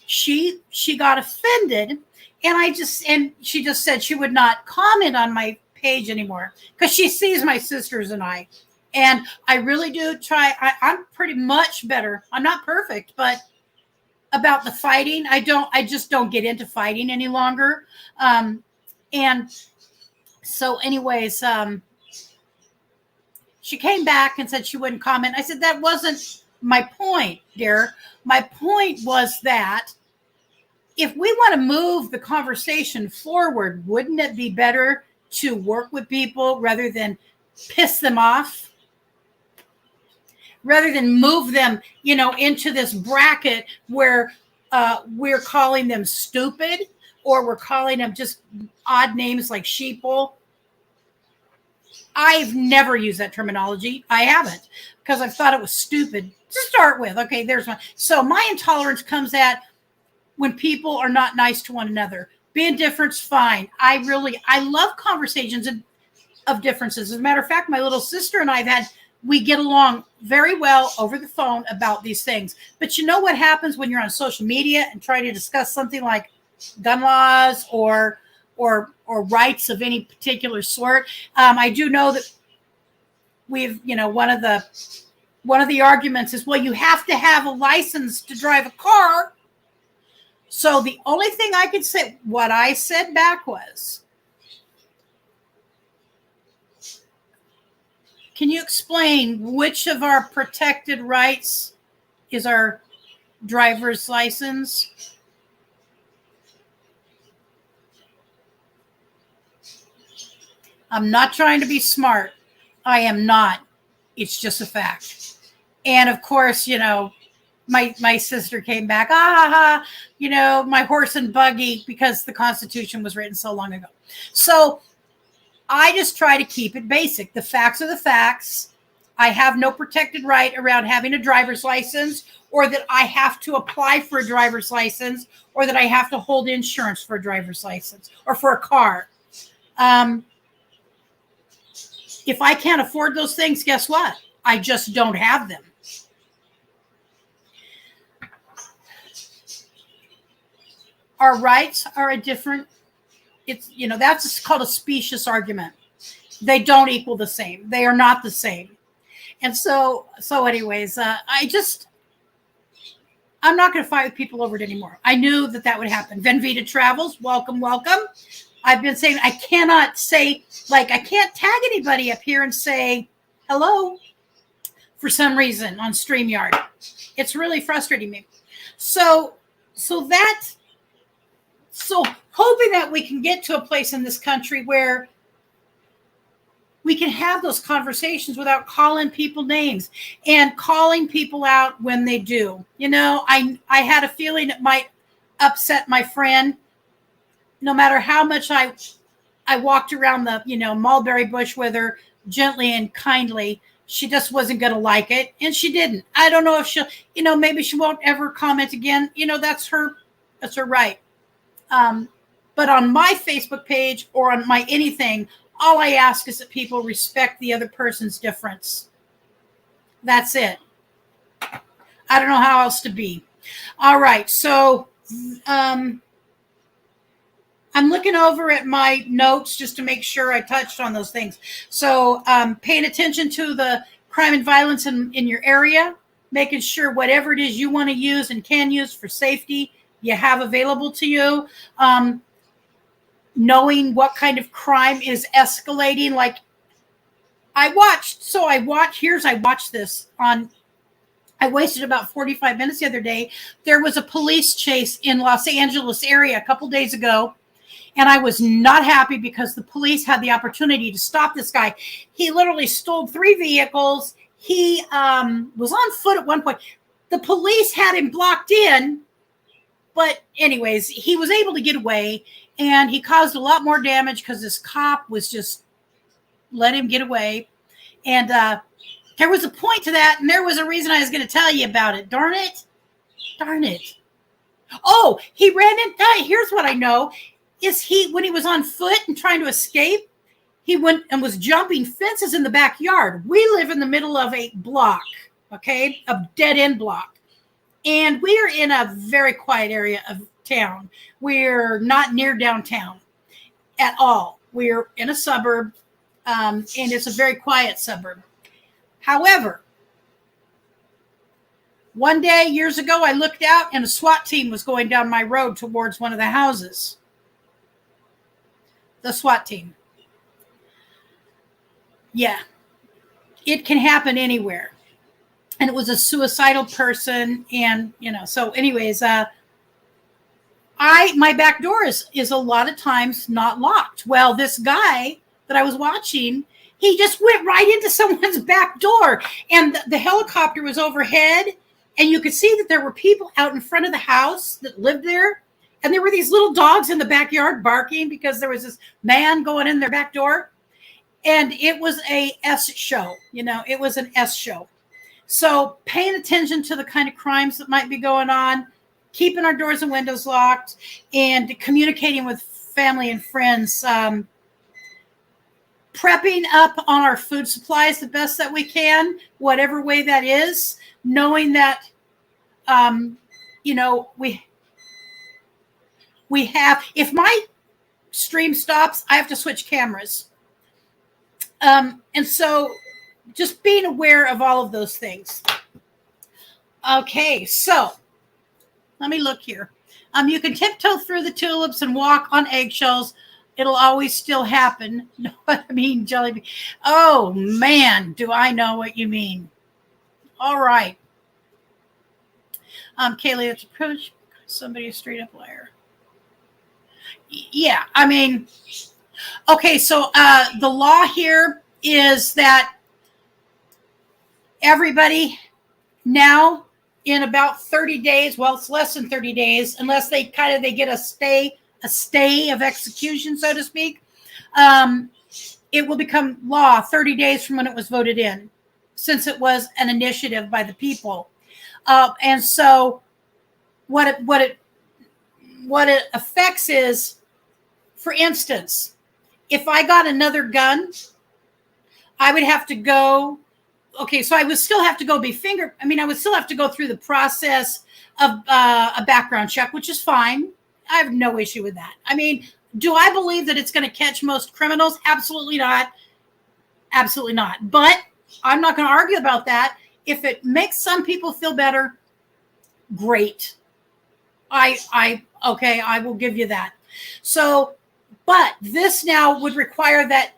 she got offended, and she just said she would not comment on my page anymore because she sees my sisters and I. And I really do try. I'm pretty much better. I'm not perfect, but about the fighting, I just don't get into fighting any longer. And so anyways, she came back and said she wouldn't comment. I said, that wasn't my point, dear. My point was that if we want to move the conversation forward, wouldn't it be better to work with people rather than piss them off? Rather than move them, into this bracket where we're calling them stupid or we're calling them just odd names like sheeple. I've never used that terminology. I haven't, because I've thought it was stupid to start with. Okay, there's one. So my intolerance comes at when people are not nice to one another. Being different's fine. I love conversations of differences. As a matter of fact, my little sister and we get along very well over the phone about these things. But you know what happens when you're on social media and try to discuss something like gun laws or rights of any particular sort? I do know that we've, one of the arguments is, well, you have to have a license to drive a car. So the only thing I could say, what I said back was, can you explain which of our protected rights is our driver's license? I'm not trying to be smart. I am not. It's just a fact. And of course, my sister came back, my horse and buggy, because the Constitution was written so long ago. So I just try to keep it basic. The facts are the facts. I have no protected right around having a driver's license, or that I have to apply for a driver's license, or that I have to hold insurance for a driver's license or for a car. If I can't afford those things, guess what? I just don't have them. Our rights are a different, that's called a specious argument. They don't equal the same. They are not the same. And so anyways, I'm not going to fight with people over it anymore. I knew that would happen. Venvita Travels, welcome. I've been saying, I cannot say, I can't tag anybody up here and say hello for some reason on StreamYard. It's really frustrating me. So hoping that we can get to a place in this country where we can have those conversations without calling people names and calling people out when they do. I had a feeling it might upset my friend. No matter how much I I walked around the, mulberry bush with her gently and kindly. She just wasn't going to like it, and she didn't. I don't know if she'll, maybe she won't ever comment again. That's her right. But on my Facebook page or on my anything, all I ask is that people respect the other person's difference. That's it. I don't know how else to be. All right. So I'm looking over at my notes just to make sure I touched on those things. So paying attention to the crime and violence in your area, making sure whatever it is you want to use and can use for safety, you have available to you. Knowing what kind of crime is escalating. Like I watched this on, I wasted about 45 minutes the other day. There was a police chase in Los Angeles area a couple days ago. And I was not happy because the police had the opportunity to stop this guy. He literally stole 3 vehicles. He was on foot at one point. The police had him blocked in. But anyways, he was able to get away. And he caused a lot more damage because this cop was just let him get away. And there was a point to that. And there was a reason I was going to tell you about it. Darn it. Oh, he ran in. Here's what I know. When he was on foot and trying to escape, he went and was jumping fences in the backyard. We live in the middle of a block, okay, a dead end block. And we are in a very quiet area of town. We're not near downtown at all. We're in a suburb, and it's a very quiet suburb. However, one day years ago, I looked out and a SWAT team was going down my road towards one of the houses. The SWAT team. Yeah, it can happen anywhere. And it was a suicidal person. And, so anyways, my back door is a lot of times not locked. Well, this guy that I was watching, he just went right into someone's back door. And the helicopter was overhead. And you could see that there were people out in front of the house that lived there. And there were these little dogs in the backyard barking because there was this man going in their back door. And it was a S show. It was an S show. So paying attention to the kind of crimes that might be going on, keeping our doors and windows locked, and communicating with family and friends, prepping up on our food supplies the best that we can, whatever way that is, knowing that, we have, if my stream stops, I have to switch cameras. And so just being aware of all of those things. Okay, so let me look here. You can tiptoe through the tulips and walk on eggshells. It'll always still happen. Know what I mean, Jellybean? Oh, man, do I know what you mean. All right. Kaylee, it's approach somebody a straight up liar. Yeah, I mean, okay, so the law here is that everybody now in about 30 days, well, it's less than 30 days, unless they get a stay of execution, so to speak, it will become law 30 days from when it was voted in, since it was an initiative by the people. And so what it affects is, for instance, if I got another gun, I would have to go. Okay, so I would still have to go I would still have to go through the process of a background check, which is fine. I have no issue with that. I mean, do I believe that it's going to catch most criminals? Absolutely not. Absolutely not. But I'm not going to argue about that. If it makes some people feel better, great. I will give you that. So, but this now would require that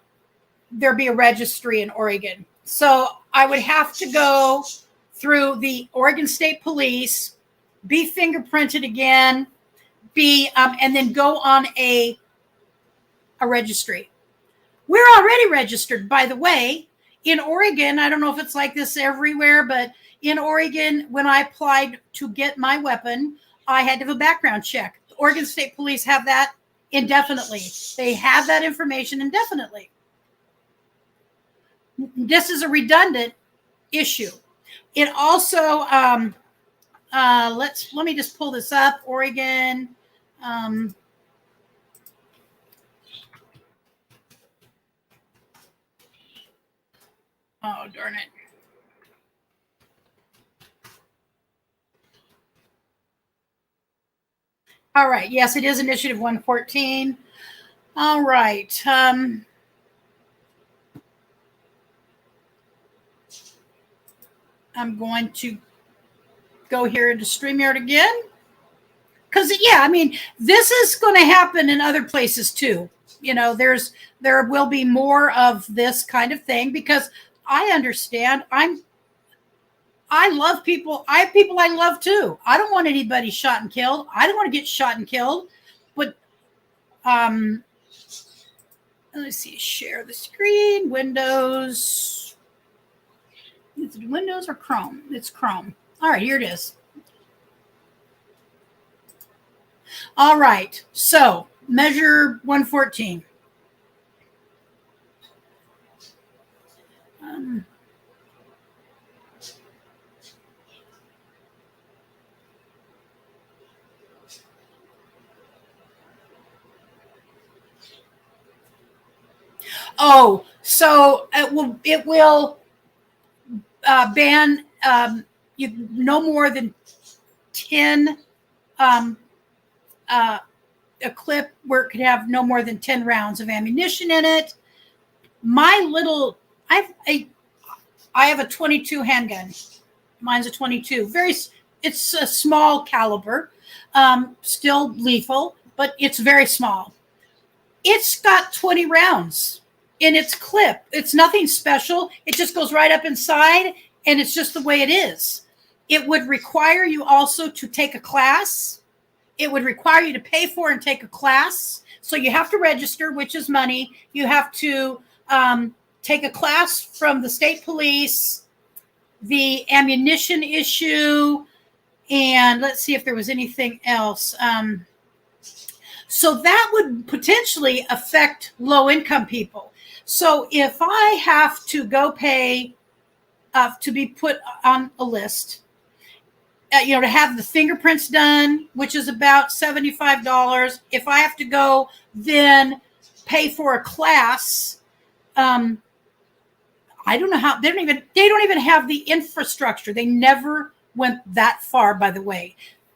there be a registry in Oregon. So I would have to go through the Oregon State Police, be fingerprinted again, and then go on a registry. We're already registered, by the way, in Oregon. I don't know if it's like this everywhere, but in Oregon, when I applied to get my weapon, I had to have a background check. The Oregon State Police have that indefinitely. They have that information indefinitely. This is a redundant issue. It also, let me just pull this up. Oregon. Oh, darn it. All right. Yes, it is Initiative 114. All right. I'm going to go here into StreamYard again. Because, yeah, I mean, this is going to happen in other places too. You know, there will be more of this kind of thing because I understand. I love people. I have people I love too. I don't want anybody shot and killed. I don't want to get shot and killed. But let's see, share the screen, Windows. Is it Windows or Chrome? It's Chrome. All right, here it is. All right, so measure 114. Oh, so it will ban you no more than 10 a clip where it could have no more than 10 rounds of ammunition in it. I have a 22 handgun. Mine's a 22. It's a small caliber, still lethal, but it's very small. It's got 20 rounds in its clip. It's nothing special. It just goes right up inside, and it's just the way it is. It would require you also to take a class. It would require you to pay for and take a class. So you have to register, which is money. You have to take a class from the state police, the ammunition issue, and let's see if there was anything else. So that would potentially affect low-income people. So if I have to go pay to be put on a list, to have the fingerprints done, which is about $75. If I have to go then pay for a class, I don't know how they don't even have the infrastructure. They never went that far, by the way.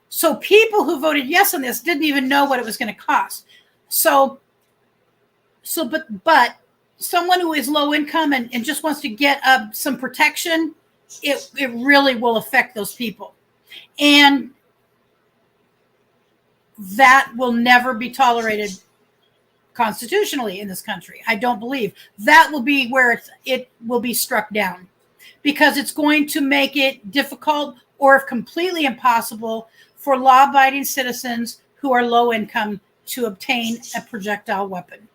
So people who voted yes on this didn't even know what it was going to cost. But someone who is low income and just wants to get some protection, it really will affect those people. And that will never be tolerated constitutionally in this country. I don't believe that will be where it will be struck down, because it's going to make it difficult or completely impossible for law-abiding citizens who are low income to obtain a projectile weapon.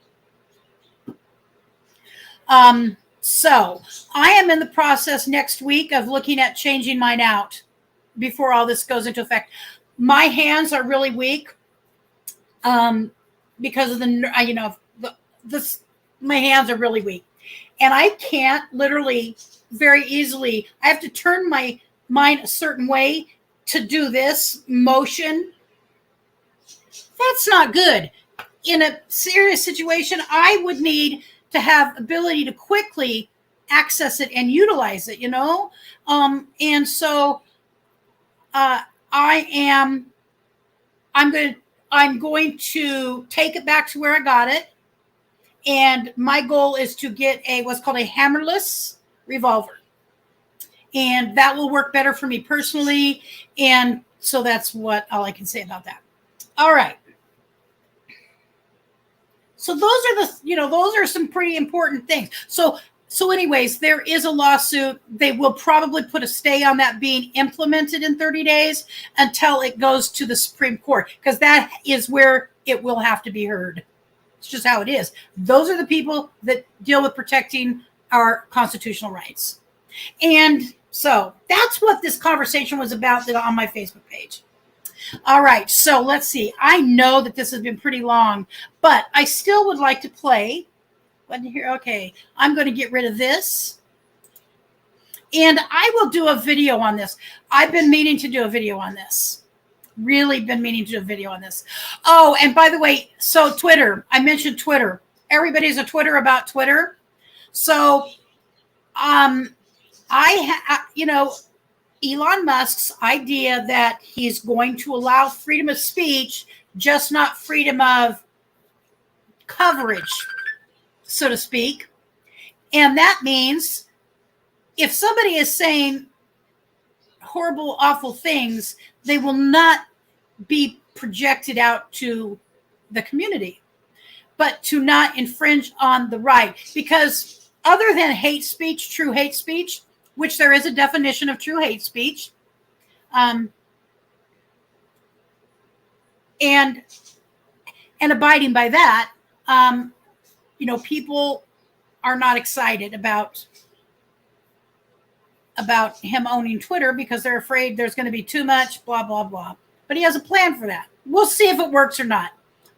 So I am in the process next week of looking at changing mine out before all this goes into effect. My hands are really weak because of my hands are really weak, and I can't literally very easily. I have to turn my mind a certain way to do this motion. That's not good. In a serious situation, I would need to have ability to quickly access it and utilize it, and so I'm going to take it back to where I got it. And my goal is to get what's called a hammerless revolver. And that will work better for me personally. And so that's all I can say about that. All right. So those are some pretty important things. So anyways, there is a lawsuit. They will probably put a stay on that being implemented in 30 days until it goes to the Supreme Court, because that is where it will have to be heard. It's just how it is. Those are the people that deal with protecting our constitutional rights. And so that's what this conversation was about on my Facebook page. All right, so let's see. I know that this has been pretty long, but I still would like to play. But here, okay, I'm going to get rid of this. And I will do a video on this. I've been meaning to do a video on this. Really been meaning to do a video on this. Oh, and by the way, so Twitter. I mentioned Twitter. Everybody's a Twitter about Twitter. So, Elon Musk's idea that he's going to allow freedom of speech, just not freedom of coverage, so to speak. And that means if somebody is saying horrible, awful things, they will not be projected out to the community, but to not infringe on the right. Because other than hate speech, true hate speech, which there is a definition of true hate speech, and abiding by that, people are not excited about him owning Twitter because they're afraid there's going to be too much, blah, blah, blah. But he has a plan for that. We'll see if it works or not.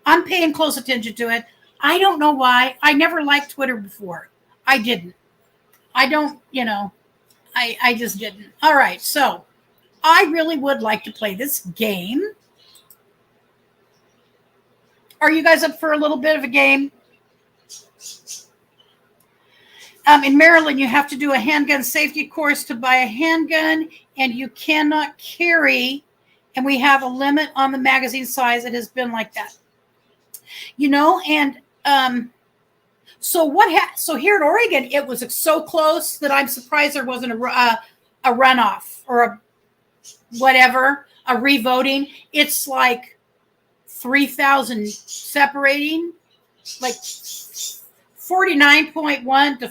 I'm paying close attention to it. I don't know why. I never liked Twitter before. I didn't. I don't, I just didn't. All right, so I really would like to play this game. Are you guys up for a little bit of a game? In Maryland, you have to do a handgun safety course to buy a handgun, and you cannot carry, and we have a limit on the magazine size. It has been like that. So here in Oregon, it was so close that I'm surprised there wasn't a runoff or a revoting. It's like 3,000 separating, like 49.1 to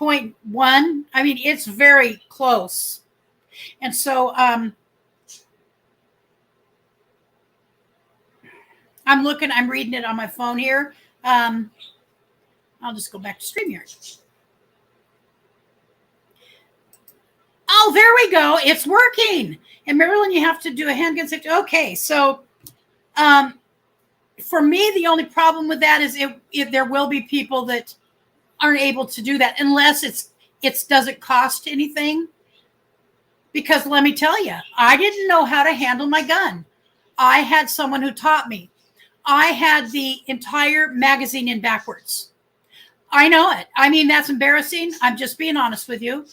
50.1. I mean, it's very close. And so I'm reading it on my phone here. I'll just go back to StreamYard. Oh, there we go. It's working. In Maryland, you have to do a handgun safety. Okay, so for me, the only problem with that is there will be people that aren't able to do that unless it doesn't cost anything. Because let me tell you, I didn't know how to handle my gun. I had someone who taught me. I had the entire magazine in backwards. I know it. I mean, that's embarrassing. I'm just being honest with you.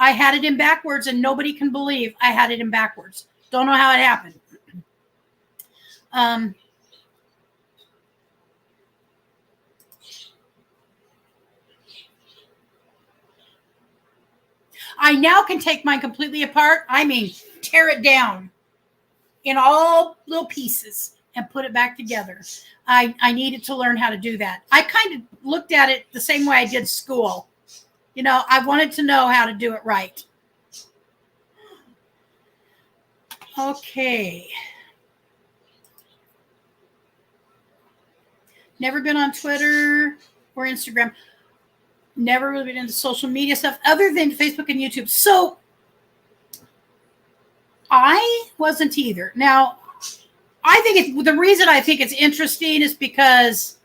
I had it in backwards, and nobody can believe I had it in backwards. Don't know how it happened. I now can take mine completely apart. I mean, tear it down in all little pieces and put it back together. I needed to learn how to do that. I kind of looked at it the same way I did school. I wanted to know how to do it right. Okay. Never been on Twitter or Instagram. Never really been into social media stuff other than Facebook and YouTube. So I wasn't either. Now, I think the reason I think it's interesting is because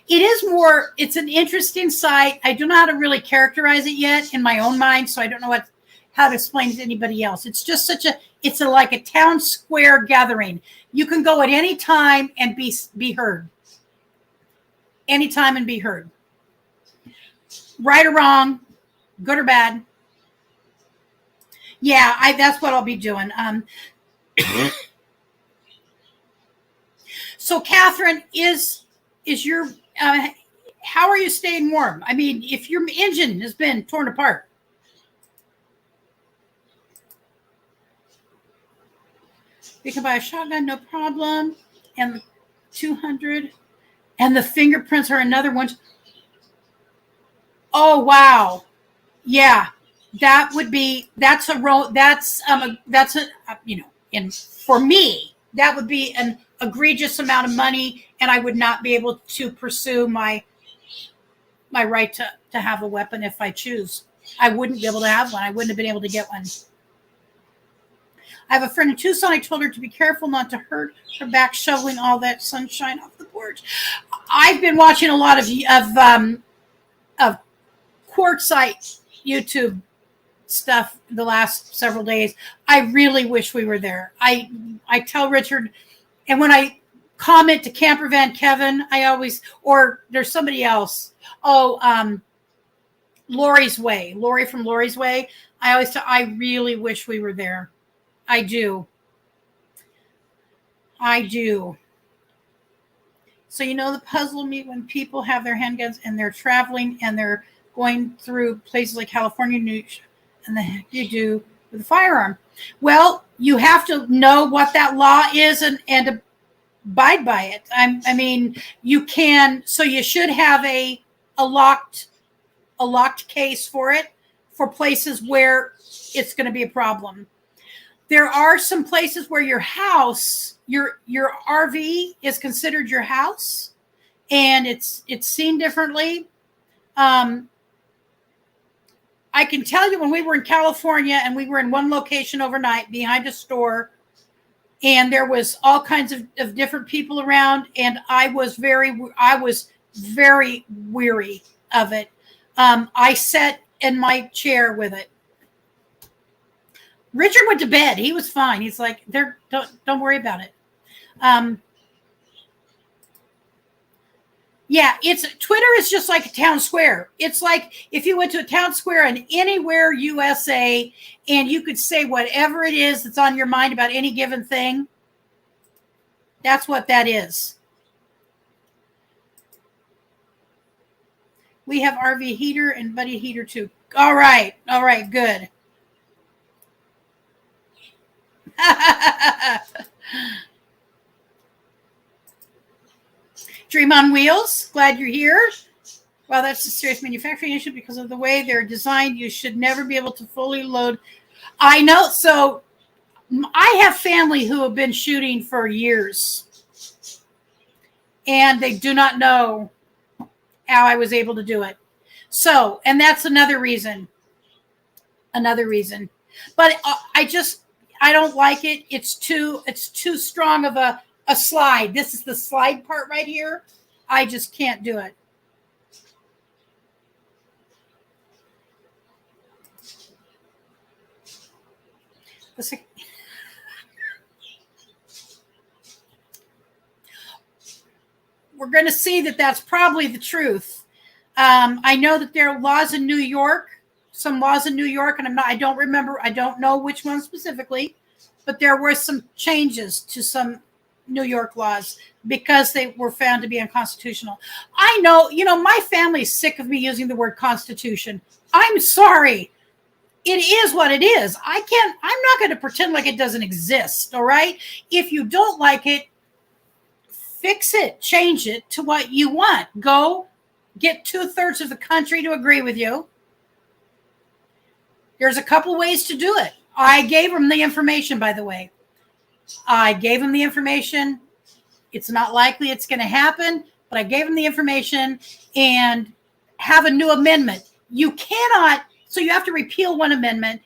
it's an interesting site. I don't know how to really characterize it yet in my own mind, so I don't know how to explain it to anybody else. It's just like a town square gathering. You can go at any time and be heard. Anytime and be heard. Right or wrong, good or bad. Yeah, that's what I'll be doing. So, Catherine, is your how are you staying warm? I mean, if your engine has been torn apart. You can buy a shotgun, no problem. And the 200. And the fingerprints are another one. Oh, wow. Yeah. That's for me, that would be an egregious amount of money, and I would not be able to pursue my right to have a weapon if I choose. I wouldn't be able to have one. I wouldn't have been able to get one. I have a friend in Tucson. I told her to be careful not to hurt her back shoveling all that sunshine off the porch. I've been watching a lot of Quartzsite YouTube stuff the last several days. I really wish we were there. I tell Richard, and when I comment to Camper Van Kevin, I always, or there's somebody else. Oh, Lori's Way. Lori from Lori's Way. I always tell, I really wish we were there. I do. I do. So, you know, the puzzle me when people have their handguns and they're traveling and they're going through places like California, and the heck you do with a firearm. Well, you have to know what that law is and abide by it. I mean, you can, so you should have a locked case for it, for places where it's going to be a problem. There are some places where your house, your RV is considered your house, and it's seen differently. I can tell you when we were in California and we were in one location overnight behind a store, and there was all kinds of different people around, and I was very weary of it. I sat in my chair with it. Richard went to bed. He was fine. He's like, don't worry about it. Yeah, Twitter is just like a town square. It's like if you went to a town square in anywhere USA and you could say whatever it is that's on your mind about any given thing. That's what that is. We have RV heater and buddy heater too. All right, good. Dream on Wheels, glad you're here. Well, that's a serious manufacturing issue because of the way they're designed. You should never be able to fully load. I know. So I have family who have been shooting for years, and they do not know how I was able to do it. So, and that's another reason. But I don't like it. It's too strong of a slide. This is the slide part right here. I just can't do it. We're going to see that that's probably the truth. I know that there are laws in New York, some laws in New York, and I don't know which one specifically, but there were some changes to some New York laws because they were found to be unconstitutional. I know, my family's sick of me using the word constitution. I'm sorry. It is what it is. I'm not going to pretend like it doesn't exist. All right. If you don't like it, fix it, change it to what you want. Go get 2/3 of the country to agree with you. There's a couple ways to do it. I gave them the information, by the way. I gave them the information. It's not likely it's going to happen, but I gave them the information and have a new amendment. You cannot, so you have to repeal one amendment.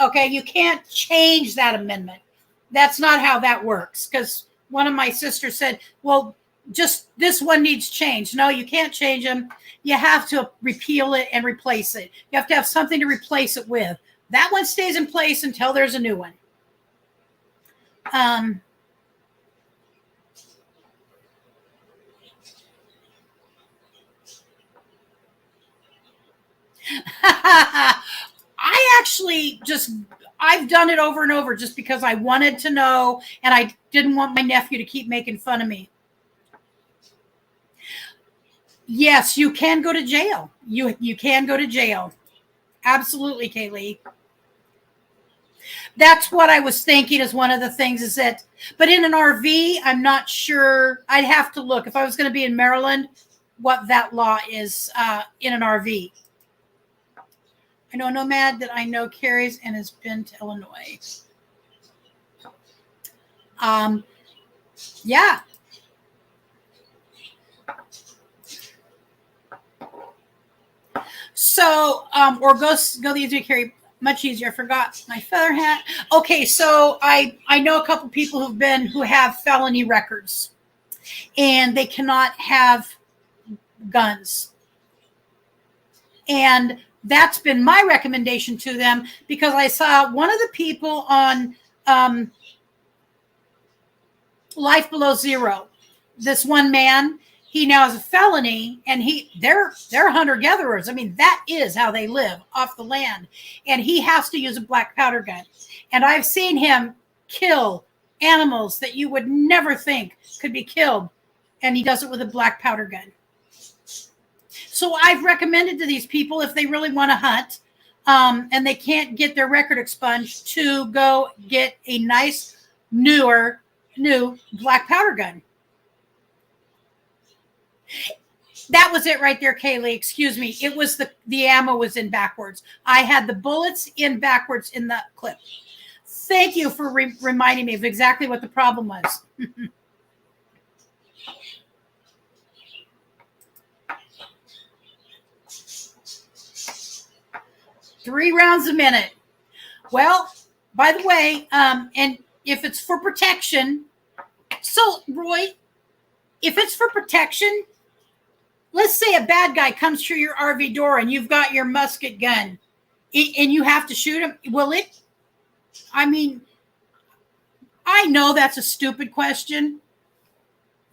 Okay, you can't change that amendment. That's not how that works, because one of my sisters said, well, just this one needs change. No, you can't change them. You have to repeal it and replace it. You have to have something to replace it with. That one stays in place until there's a new one. I've done it over and over just because I wanted to know, and I didn't want my nephew to keep making fun of me. Yes, you can go to jail. You can go to jail. Absolutely, Kaylee. That's what I was thinking is one of the things is that, but in an RV, I'm not sure. I'd have to look if I was going to be in Maryland, what that law is in an RV. I know a nomad that I know carries and has been to Illinois. Yeah. So, or go the easy to carry. Much easier. I forgot my feather hat. Okay, so I know a couple people who have felony records, and they cannot have guns. And that's been my recommendation to them, because I saw one of the people on Life Below Zero. This one man, he now has a felony, and they're hunter-gatherers. I mean, that is how they live, off the land. And he has to use a black powder gun. And I've seen him kill animals that you would never think could be killed, and he does it with a black powder gun. So I've recommended to these people, if they really want to hunt, and they can't get their record expunged, to go get a nice, new black powder gun. That was it right there, Kaylee. Excuse me. It was the ammo was in backwards. I had the bullets in backwards in the clip. Thank you for reminding me of exactly what the problem was. 3 rounds a minute. Well, by the way, and if it's for protection, so Roy, if it's for protection, let's say a bad guy comes through your RV door and you've got your musket gun and you have to shoot him. Will it? I mean, I know that's a stupid question.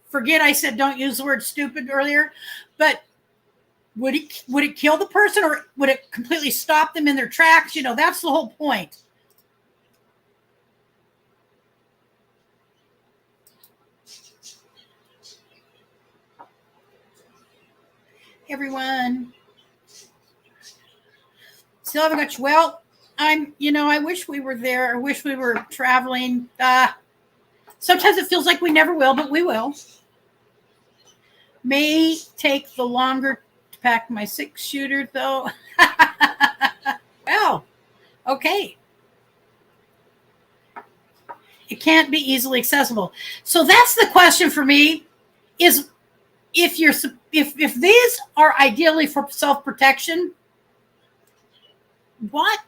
Forget I said don't use the word stupid earlier, but would it kill the person, or would it completely stop them in their tracks? You know, that's the whole point. Everyone. Still haven't got you. Well, I wish we were there. I wish we were traveling. Sometimes it feels like we never will, but we will. May take the longer to pack my 6-shooter, though. Well, okay. It can't be easily accessible. So that's the question for me, is if these are ideally for self-protection, what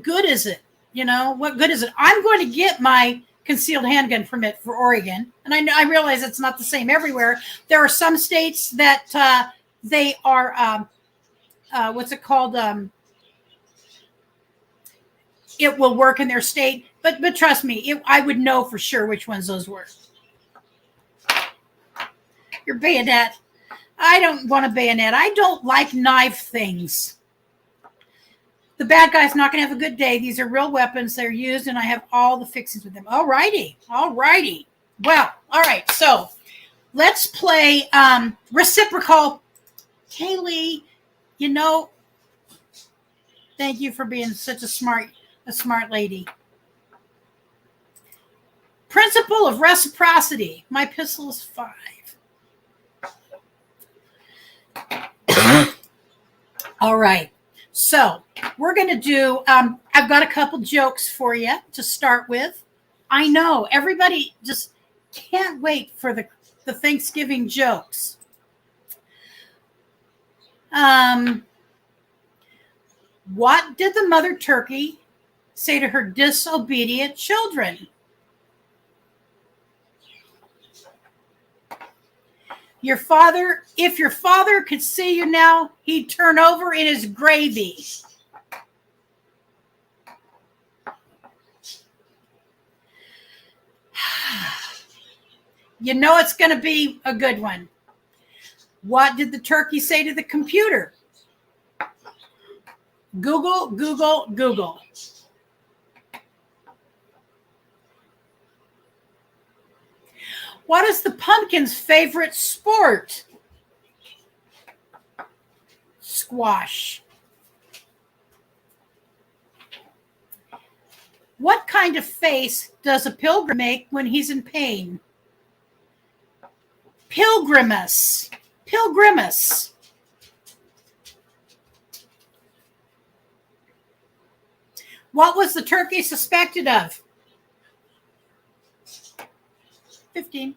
good is it? You know, what good is it? I'm going to get my concealed handgun permit for Oregon, and I realize it's not the same everywhere. There are some states that they are what's it called? It will work in their state, but trust me, I would know for sure which ones those were. Your bayonet. I don't want a bayonet. I don't like knife things. The bad guy's not going to have a good day. These are real weapons. They're used, and I have all the fixings with them. All righty. All righty. Well, all right. So let's play reciprocal. Kaylee, thank you for being such a smart lady. Principle of reciprocity. My pistol is 5. All right. So we're going to do, I've got a couple jokes for you to start with. I know everybody just can't wait for the Thanksgiving jokes. What did the mother turkey say to her disobedient children? If your father could see you now, he'd turn over in his gravy. You know it's going to be a good one. What did the turkey say to the computer? Google, Google, Google. What is the pumpkin's favorite sport? Squash. What kind of face does a pilgrim make when he's in pain? Pilgrimace. Pilgrimace. What was the turkey suspected of? 15.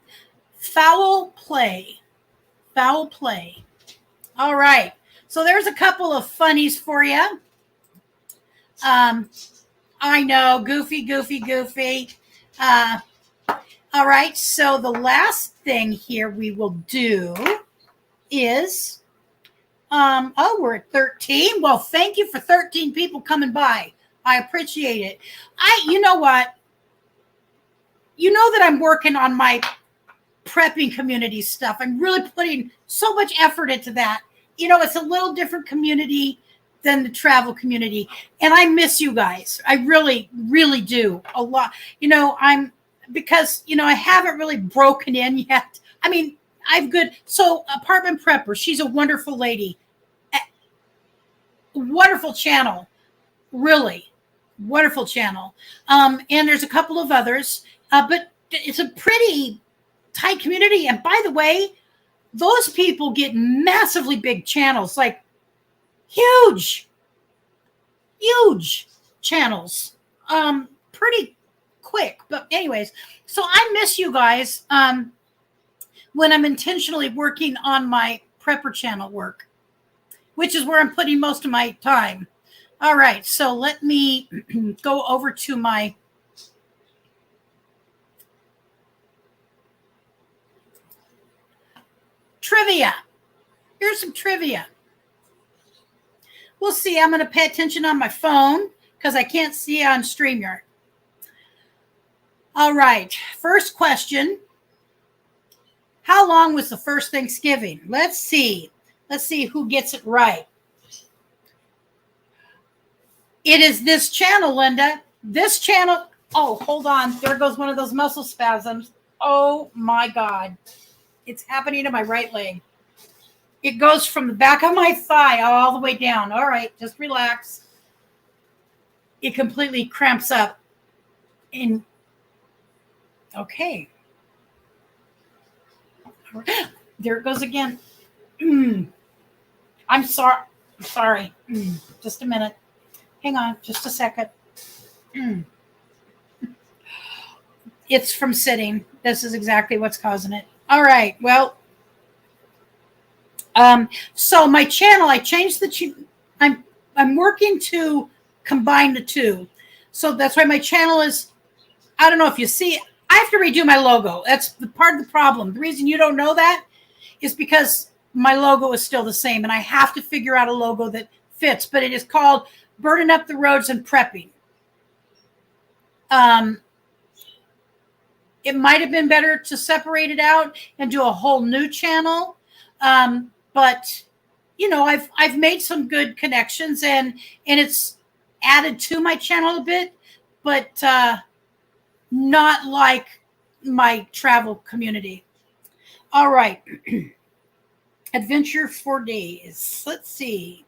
Foul play. Foul play. All right. So there's a couple of funnies for you. I know, goofy. Uh, all right, so the last thing here we will do is, we're at 13. Well, thank you for 13 people coming by. I appreciate it. You know what? You know that I'm working on my prepping community stuff. I'm really putting so much effort into that. You know, it's a little different community than the travel community. And I miss you guys. I really, really do a lot. You know, because, you know, I haven't really broken in yet. I mean, I've good. So Apartment Prepper, she's a wonderful lady. Wonderful channel. Really wonderful channel. And there's a couple of others, but it's a pretty tight community. And by the way, those people get massively big channels, like huge channels, pretty quick. But anyways, so I miss you guys when I'm intentionally working on my prepper channel work, which is where I'm putting most of my time. All right, so let me go over to my trivia. Here's some trivia. We'll see. I'm going to pay attention on my phone because I can't see on StreamYard. All right, first question. How long was the first Thanksgiving? Let's see. Let's see who gets it right. It is this channel, Linda. This channel. Oh, hold on. There goes one of those muscle spasms. Oh, my God. It's happening to my right leg. It goes from the back of my thigh all the way down. All right, just relax. It completely cramps up. Okay. There it goes again. I'm sorry. Just a minute. Hang on, just a second. It's from sitting. This is exactly what's causing it. All right. Well, so my channel, I changed I'm working to combine the two. So that's why my channel is, I don't know if you see it. I have to redo my logo. That's the part of the problem. The reason you don't know that is because my logo is still the same, and I have to figure out a logo that fits. But it is called Burning Up the Roads and Prepping. It might have been better to separate it out and do a whole new channel. But you know, I've made some good connections, and it's added to my channel a bit, but not like my travel community. All right. Adventure for days. Let's see.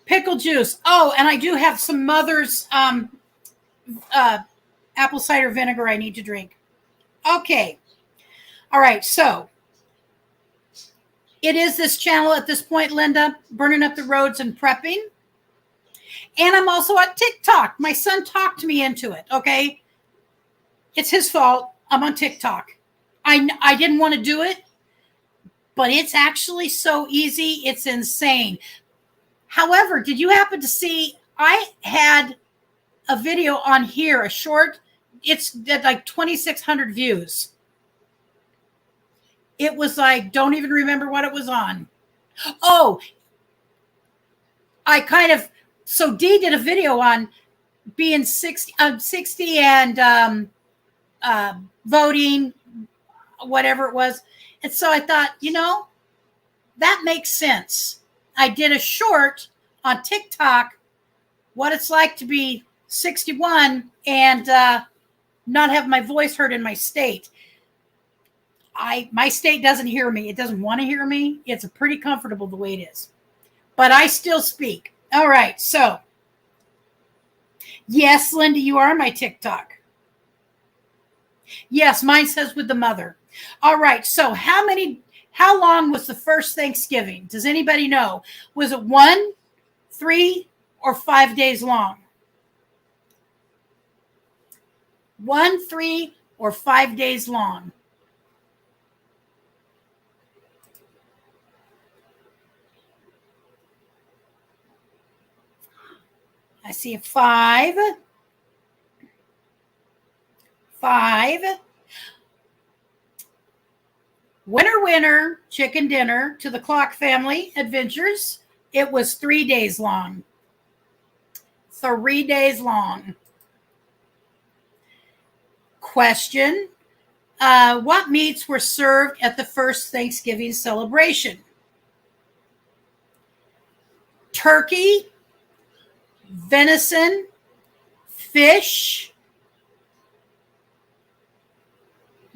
Pickle juice. Oh, and I do have some Mother's apple cider vinegar I need to drink. Okay. All right. So it is this channel at this point, Linda, Burning Up the Roads and Prepping. And I'm also on TikTok. My son talked me into it. Okay. It's his fault. I'm on TikTok. I didn't want to do it, but it's actually so easy. It's insane. However, did you happen to see, I had a video on here, a short, it's at like 2,600 views. It was like, don't even remember what it was on. Oh, so Dee did a video on being 60 and voting, whatever it was. And so I thought, you know, that makes sense. I did a short on TikTok, what it's like to be 61 and not have my voice heard in my state. My state doesn't hear me. It doesn't want to hear me. It's pretty comfortable the way it is. But I still speak. All right. So, yes, Linda, you are my TikTok. Yes, mine says with the mother. All right. So how long was the first Thanksgiving? Does anybody know? Was it 1, 3, or 5 days long? 1, 3, or 5 days long? I see a 5. 5. Winner, winner, chicken dinner to the Clock family adventures. It was 3 days long. 3 days long. Question. What meats were served at the first Thanksgiving celebration? Turkey, venison, fish,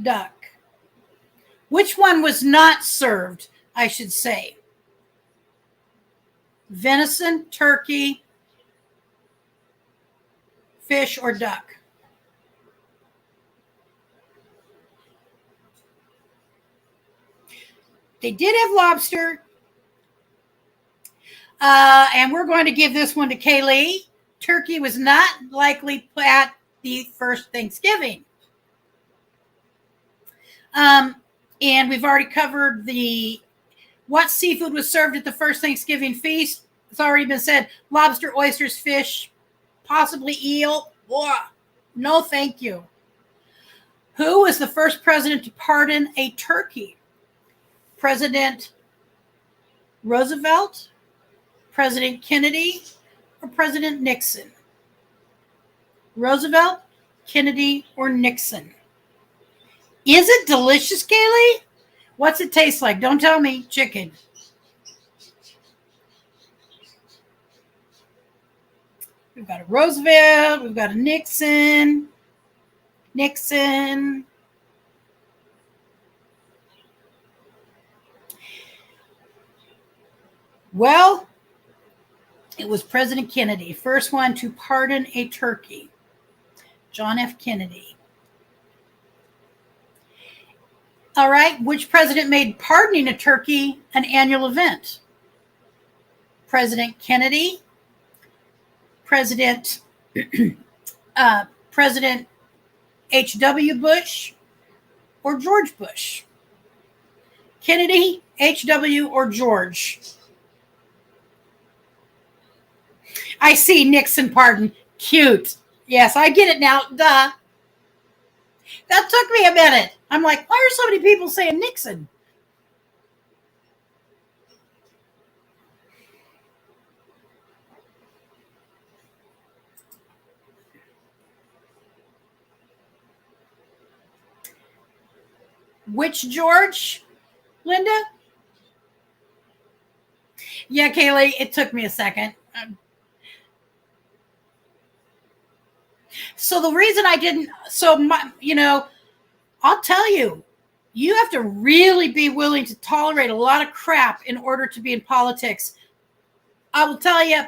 duck. Which one was not served, I should say? Venison, turkey, fish, or duck? They did have lobster. And we're going to give this one to Kaylee. Turkey was not likely at the first Thanksgiving. And we've already covered what seafood was served at the first Thanksgiving feast. It's already been said. Lobster, oysters, fish, possibly eel. Blah. No, thank you. Who was the first president to pardon a turkey? President Roosevelt, President Kennedy, or President Nixon? Roosevelt, Kennedy, or Nixon? Is it delicious, Kaylee? What's it taste like? Don't tell me. Chicken. We've got a Roosevelt. We've got a Nixon. Nixon. Well, it was President Kennedy, first one to pardon a turkey. John F. Kennedy. All right, which president made pardoning a turkey an annual event? President Kennedy, President H.W. Bush, or George Bush? Kennedy, H.W., or George? I see Nixon pardon. Cute. Yes, I get it now. Duh. That took me a minute. I'm like, why are so many people saying Nixon? Which George, Linda? Yeah, Kaylee, it took me a second. So the reason I didn't, I'll tell you, you have to really be willing to tolerate a lot of crap in order to be in politics. I will tell you,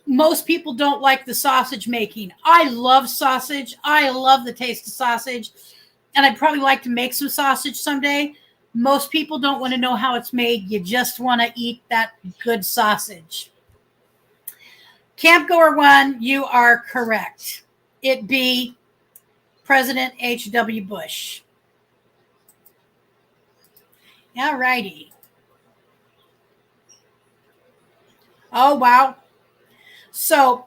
most people don't like the sausage making. I love sausage. I love the taste of sausage. And I'd probably like to make some sausage someday. Most people don't want to know how it's made. You just want to eat that good sausage. Campgoer 1, you are correct. It be President H.W. Bush. All righty. Oh, wow. So,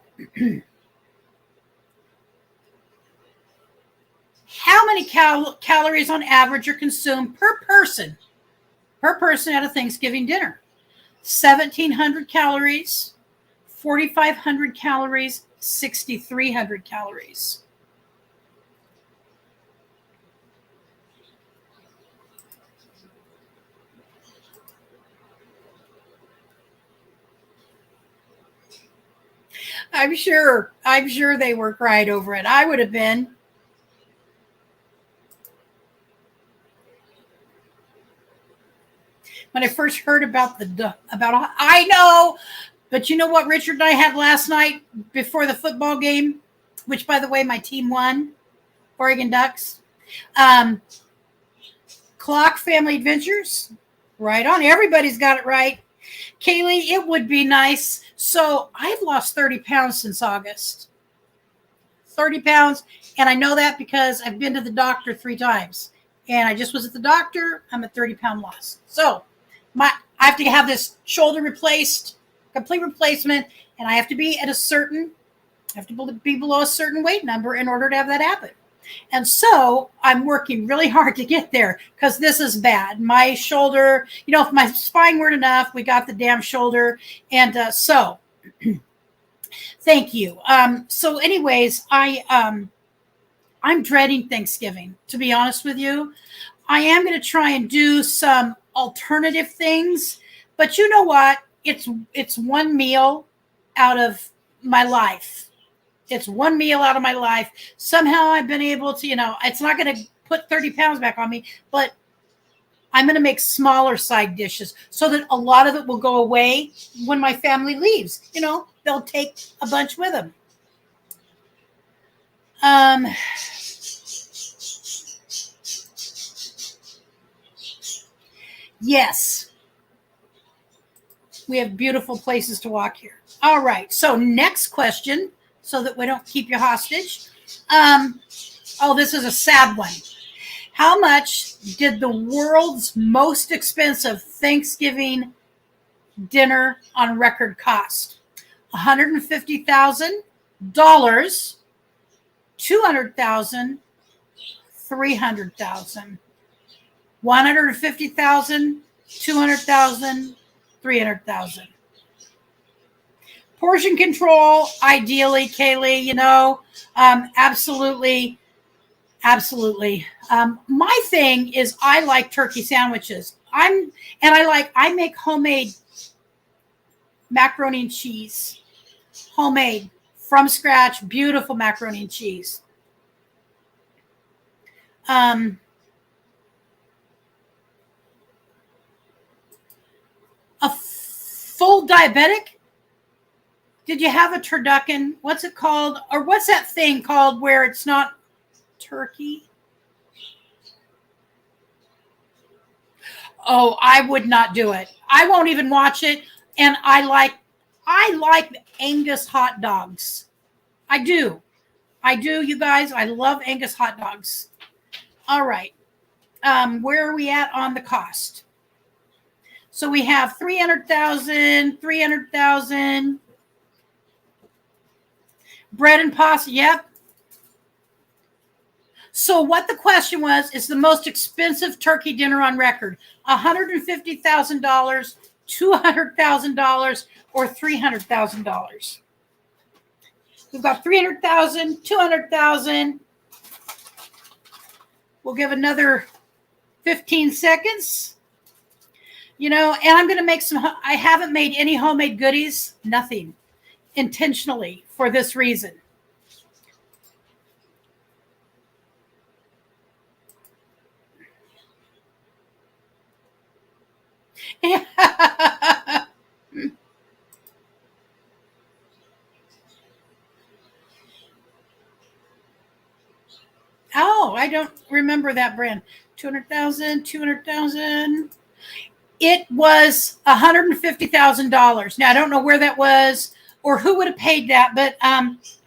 how many calories on average are consumed per person at a Thanksgiving dinner? 1,700 calories, 4,500 calories, 6,300 calories. I'm sure they were cried over it. I would have been. When I first heard about I know, but you know what Richard and I had last night before the football game, which by the way, my team won, Oregon Ducks. Clock Family Adventures, right on. Everybody's got it right. Kaylee, it would be nice. So I've lost 30 pounds since August. 30 pounds. And I know that because I've been to the doctor 3 times. And I just was at the doctor. I'm a 30-pound loss. So I have to have this shoulder replaced, complete replacement. and I have to be at be below a certain weight number in order to have that happen. And so I'm working really hard to get there because this is bad. My shoulder, if my spine weren't enough, we got the damn shoulder. And so thank you. So anyways, I'm dreading Thanksgiving, to be honest with you. I am going to try and do some alternative things, but you know what? It's one meal out of my life. It's one meal out of my life. Somehow I've been able to, it's not going to put 30 pounds back on me, but I'm going to make smaller side dishes so that a lot of it will go away when my family leaves. They'll take a bunch with them. Yes. We have beautiful places to walk here. All right. So next question, so that we don't keep you hostage. This is a sad one. How much did the world's most expensive Thanksgiving dinner on record cost? $150,000, $200,000, $300,000. $150,000, $200,000, $300,000. Portion control, ideally, Kaylee, absolutely. My thing is I like turkey sandwiches. I make homemade macaroni and cheese. Homemade, from scratch, beautiful macaroni and cheese. A full diabetic? Did you have a turducken? What's it called? Or what's that thing called where it's not turkey? Oh, I would not do it. I won't even watch it. And I like Angus hot dogs. I do, you guys. I love Angus hot dogs. All right. Where are we at on the cost? So we have 300,000, 300,000. Bread and pasta, yep. So what the question was is the most expensive turkey dinner on record. $150,000, $200,000, or $300,000. We've got 300,000, 200,000. We'll give another 15 seconds. And I'm going to make I haven't made any homemade goodies, nothing, intentionally for this reason. Oh, I don't remember that brand. 200,000, 200,000. It was $150,000. Now, I don't know where that was or who would have paid that, but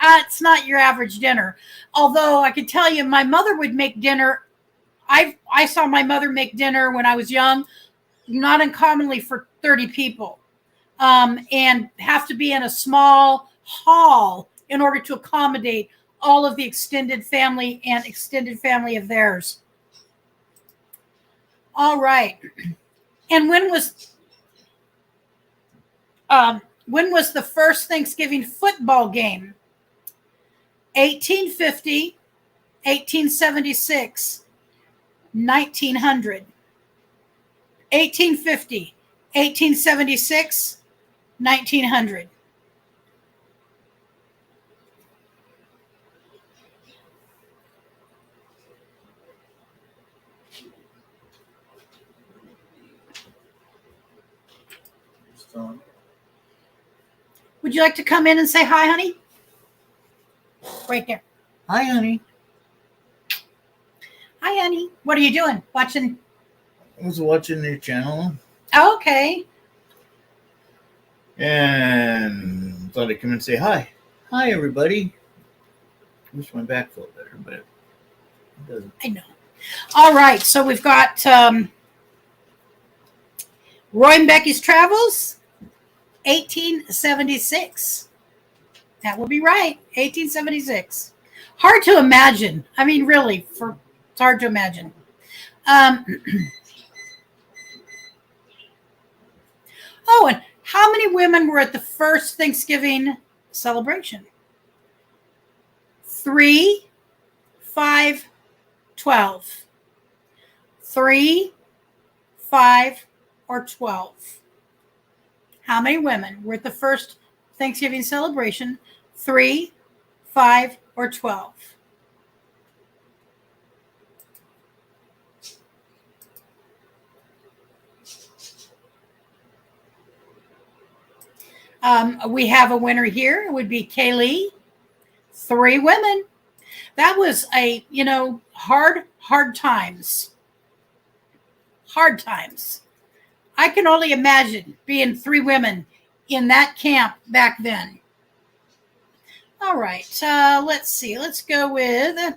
it's not your average dinner. Although I could tell you my mother would make dinner. I saw my mother make dinner when I was young, not uncommonly for 30 people, and have to be in a small hall in order to accommodate all of the extended family and extended family of theirs. All right. And when was the first Thanksgiving football game? 1850, 1876, 1900. 1850, 1876, 1900. Would you like to come in and say hi, honey? Right there. Hi, honey. Hi, honey. What are you doing? Watching? I was watching their channel Oh, okay. and thought I'd come and say hi. Hi, everybody. I wish my back felt better, but it doesn't. I know. All right. So we've got Roy and Becky's Travels 1876. That would be right. 1876. Hard to imagine. I mean, really, it's hard to imagine. Oh, and how many women were at the first Thanksgiving celebration? 3, 5, 12. 3, 5, or 12. How many women were at the first Thanksgiving celebration? 3, 5, or 12. We have a winner here. It would be Kaylee. 3 women. That was hard times. Hard times. I can only imagine being 3 women in that camp back then. All right. Let's see. Let's go with.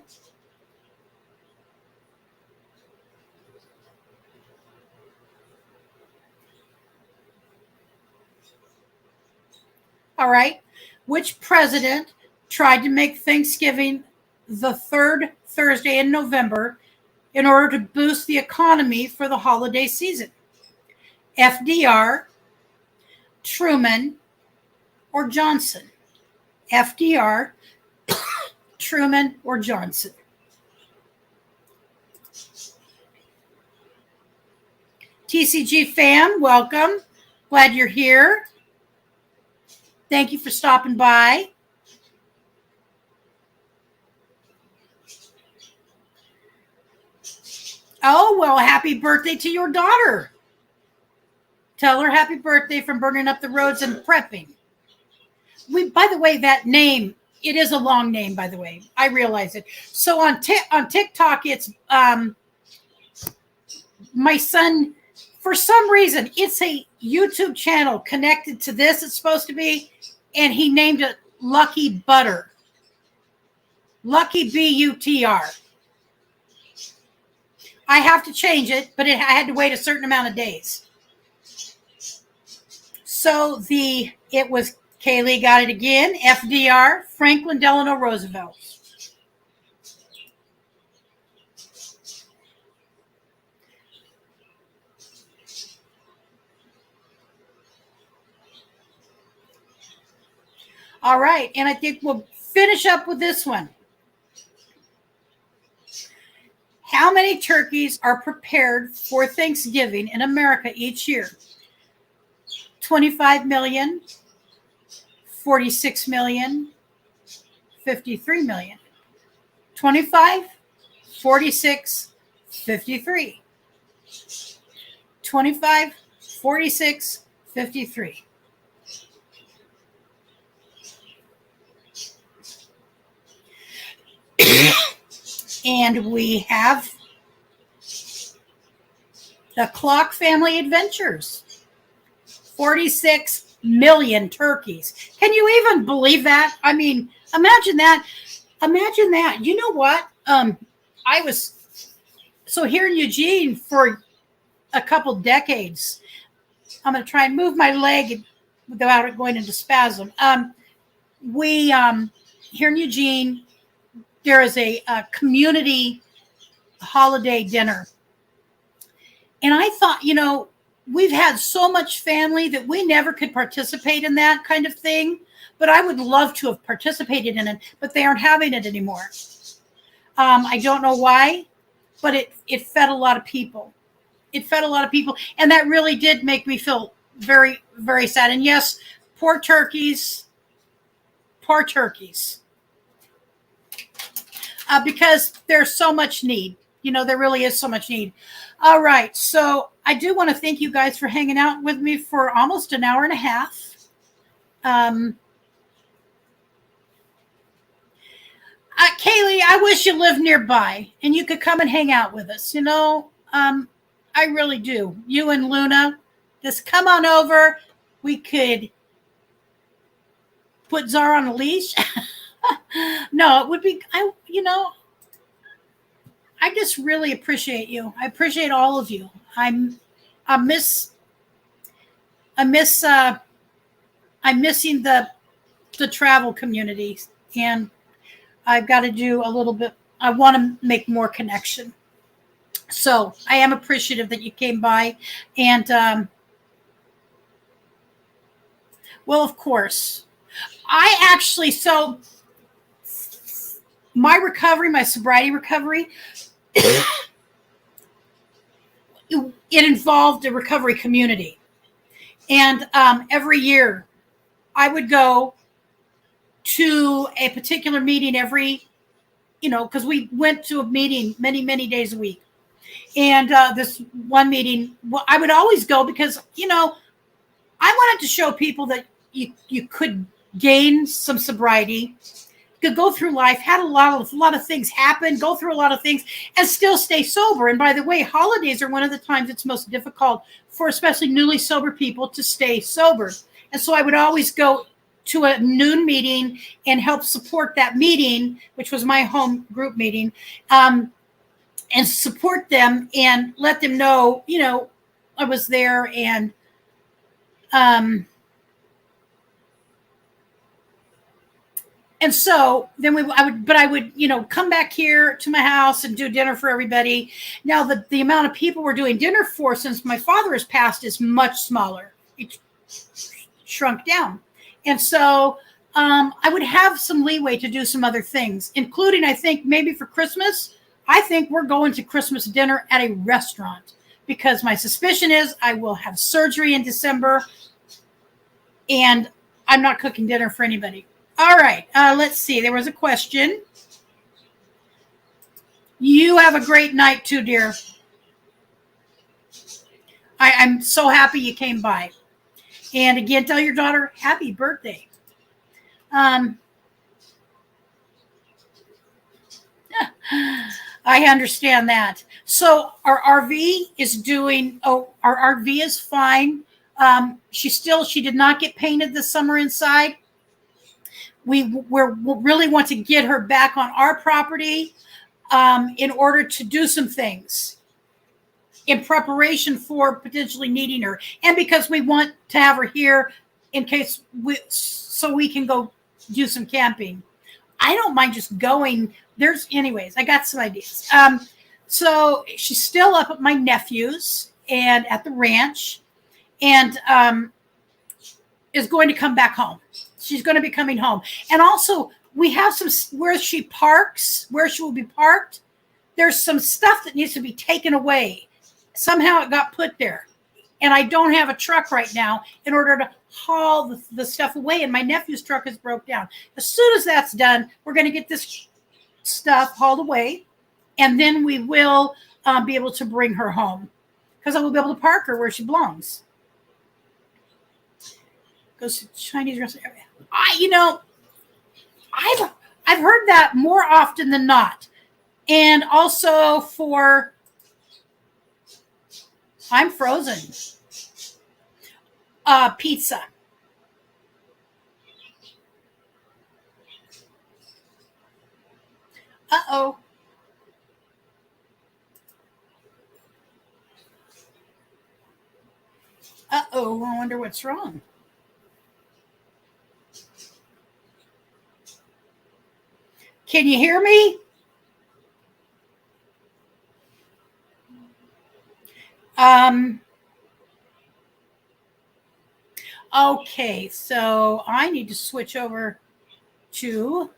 All right. Which president tried to make Thanksgiving the 3rd Thursday in November in order to boost the economy for the holiday season? FDR, Truman, or Johnson? FDR, Truman, or Johnson? TCG fam, welcome. Glad you're here. Thank you for stopping by. Oh, well, happy birthday to your daughter. Tell her happy birthday from burning up the roads and prepping. By the way, that name, it is a long name, by the way. I realize it. So on TikTok, it's my son, for some reason, it's a YouTube channel connected to this, it's supposed to be, and he named it Lucky Butter. Lucky B-U-T-R. I have to change it, but I had to wait a certain amount of days. So it was Kaylee got it again. FDR, Franklin Delano Roosevelt. All right, and I think we'll finish up with this one. How many turkeys are prepared for Thanksgiving in America each year? 25 million, 46 million, 53 million. 25, 46, 53. 25, 46, 53. And we have the Clock Family Adventures. 46 million turkeys. Can you even believe that? I mean, imagine that. Imagine that. You know what? I was here in Eugene for a couple decades. I'm going to try and move my leg without it going into spasm. We here in Eugene, there is a community holiday dinner. And I thought, we've had so much family that we never could participate in that kind of thing. But I would love to have participated in it, but they aren't having it anymore. I don't know why, but it fed a lot of people. It fed a lot of people. And that really did make me feel very, very sad. And yes, poor turkeys. Poor turkeys. Because there's so much need. There really is so much need. All right. So I do want to thank you guys for hanging out with me for almost an hour and a half. Kaylee, I wish you lived nearby and you could come and hang out with us. I really do. You and Luna, just come on over. We could put Zara on a leash. No, it would be, I just really appreciate you. I appreciate all of you. I miss I'm missing the travel community, and I've got to do a little bit. I want to make more connection. So I am appreciative that you came by, and well, of course, I actually so my recovery, my sobriety recovery. It involved a recovery community. And every year I would go to a particular meeting because we went to a meeting many, many days a week. And this one meeting, well, I would always go because, I wanted to show people that you could gain some sobriety, could go through life, had a lot of things happen, go through a lot of things, and still stay sober. And by the way, holidays are one of the times it's most difficult for especially newly sober people to stay sober. And so I would always go to a noon meeting and help support that meeting, which was my home group meeting, and support them and let them know, I was there. And and so then I would, come back here to my house and do dinner for everybody. Now the amount of people we're doing dinner for since my father has passed is much smaller. It shrunk down. And so I would have some leeway to do some other things, including, I think, maybe for Christmas, I think we're going to Christmas dinner at a restaurant because my suspicion is I will have surgery in December and I'm not cooking dinner for anybody. All right. Let's see. There was a question. You have a great night too, dear. I'm so happy you came by. And again, tell your daughter happy birthday. I understand that. So our RV is our RV is fine. She did not get painted this summer inside. We really want to get her back on our property in order to do some things in preparation for potentially needing her, and because we want to have her here in case so we can go do some camping. I don't mind just going. Anyways, I got some ideas. So she's still up at my nephew's and at the ranch, and is going to come back home. She's going to be coming home. And also, we have where she will be parked, there's some stuff that needs to be taken away. Somehow it got put there. And I don't have a truck right now in order to haul the stuff away. And my nephew's truck is broke down. As soon as that's done, we're going to get this stuff hauled away. And then we will be able to bring her home. Because I will be able to park her where she belongs. Goes to Chinese restaurant. I've heard that more often than not. And also I'm frozen. Pizza. Uh-oh. Uh-oh, I wonder what's wrong. Can you hear me? Okay, so I need to switch over to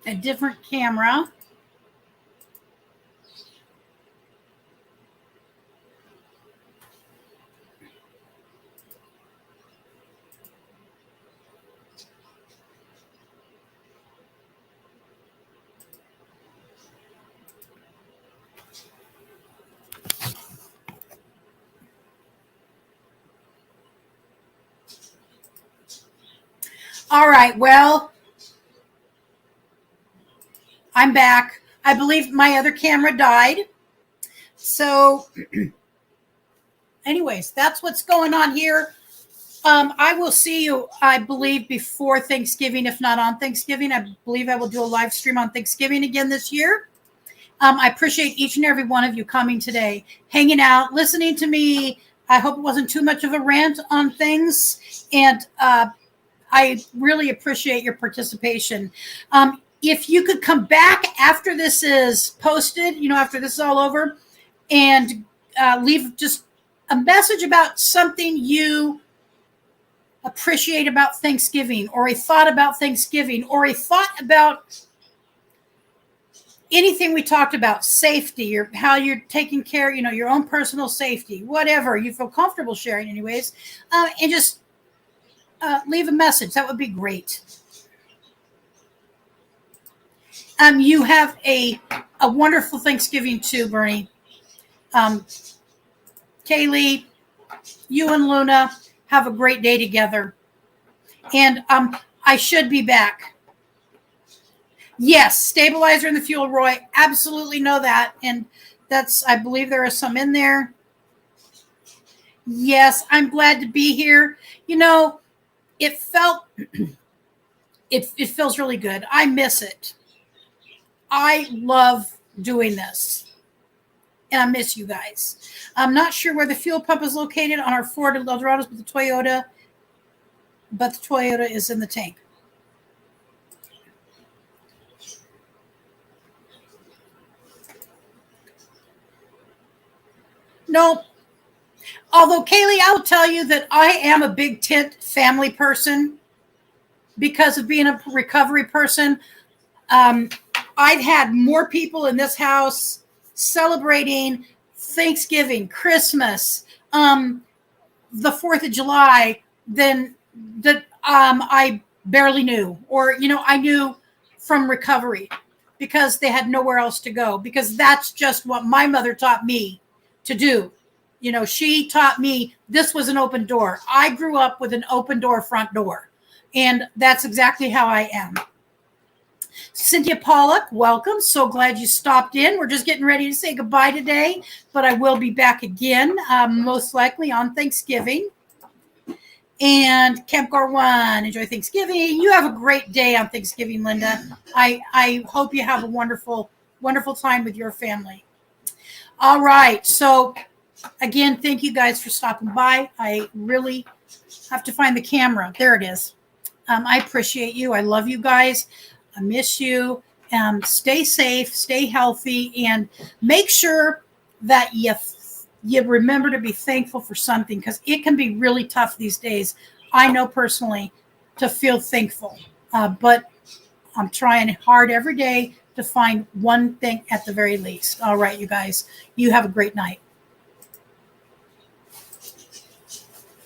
a different camera. All right, well, I'm back. I believe my other camera died. So anyways, that's what's going on here. I will see you, I believe, before Thanksgiving, if not on Thanksgiving. I believe I will do a live stream on Thanksgiving again this year. I appreciate each and every one of you coming today, hanging out, listening to me. I hope it wasn't too much of a rant on things. And I really appreciate your participation. If you could come back after this is posted, after this is all over, and leave just a message about something you appreciate about Thanksgiving, or a thought about Thanksgiving, or a thought about anything we talked about, safety, or how you're taking care, your own personal safety, whatever you feel comfortable sharing anyways, and just leave a message. That would be great. You have a wonderful Thanksgiving too, Bernie. Kaylee, you and Luna have a great day together. And I should be back. Yes, stabilizer in the fuel, Roy. Absolutely know that. And I believe there are some in there. Yes, I'm glad to be here. It felt, it feels really good. I miss it. I love doing this. And I miss you guys. I'm not sure where the fuel pump is located on our Ford Eldorados, but the Toyota is in the tank. Nope. Although, Kaylee, I'll tell you that I am a big tent family person because of being a recovery person. I've had more people in this house celebrating Thanksgiving, Christmas, the 4th of July than that I barely knew, or I knew from recovery because they had nowhere else to go, because that's just what my mother taught me to do. She taught me this was an open door. I grew up with an open door front door, and that's exactly how I am. Cynthia Pollock, welcome. So glad you stopped in. We're just getting ready to say goodbye today, but I will be back again, most likely on Thanksgiving. And Camp Gar1, enjoy Thanksgiving. You have a great day on Thanksgiving, Linda. I hope you have a wonderful, wonderful time with your family. All right. So, again, thank you guys for stopping by. I really have to find the camera. There it is. I appreciate you. I love you guys. I miss you. Stay safe, stay healthy, and make sure that you remember to be thankful for something, because it can be really tough these days. I know personally to feel thankful, but I'm trying hard every day to find one thing at the very least. All right, you guys, you have a great night.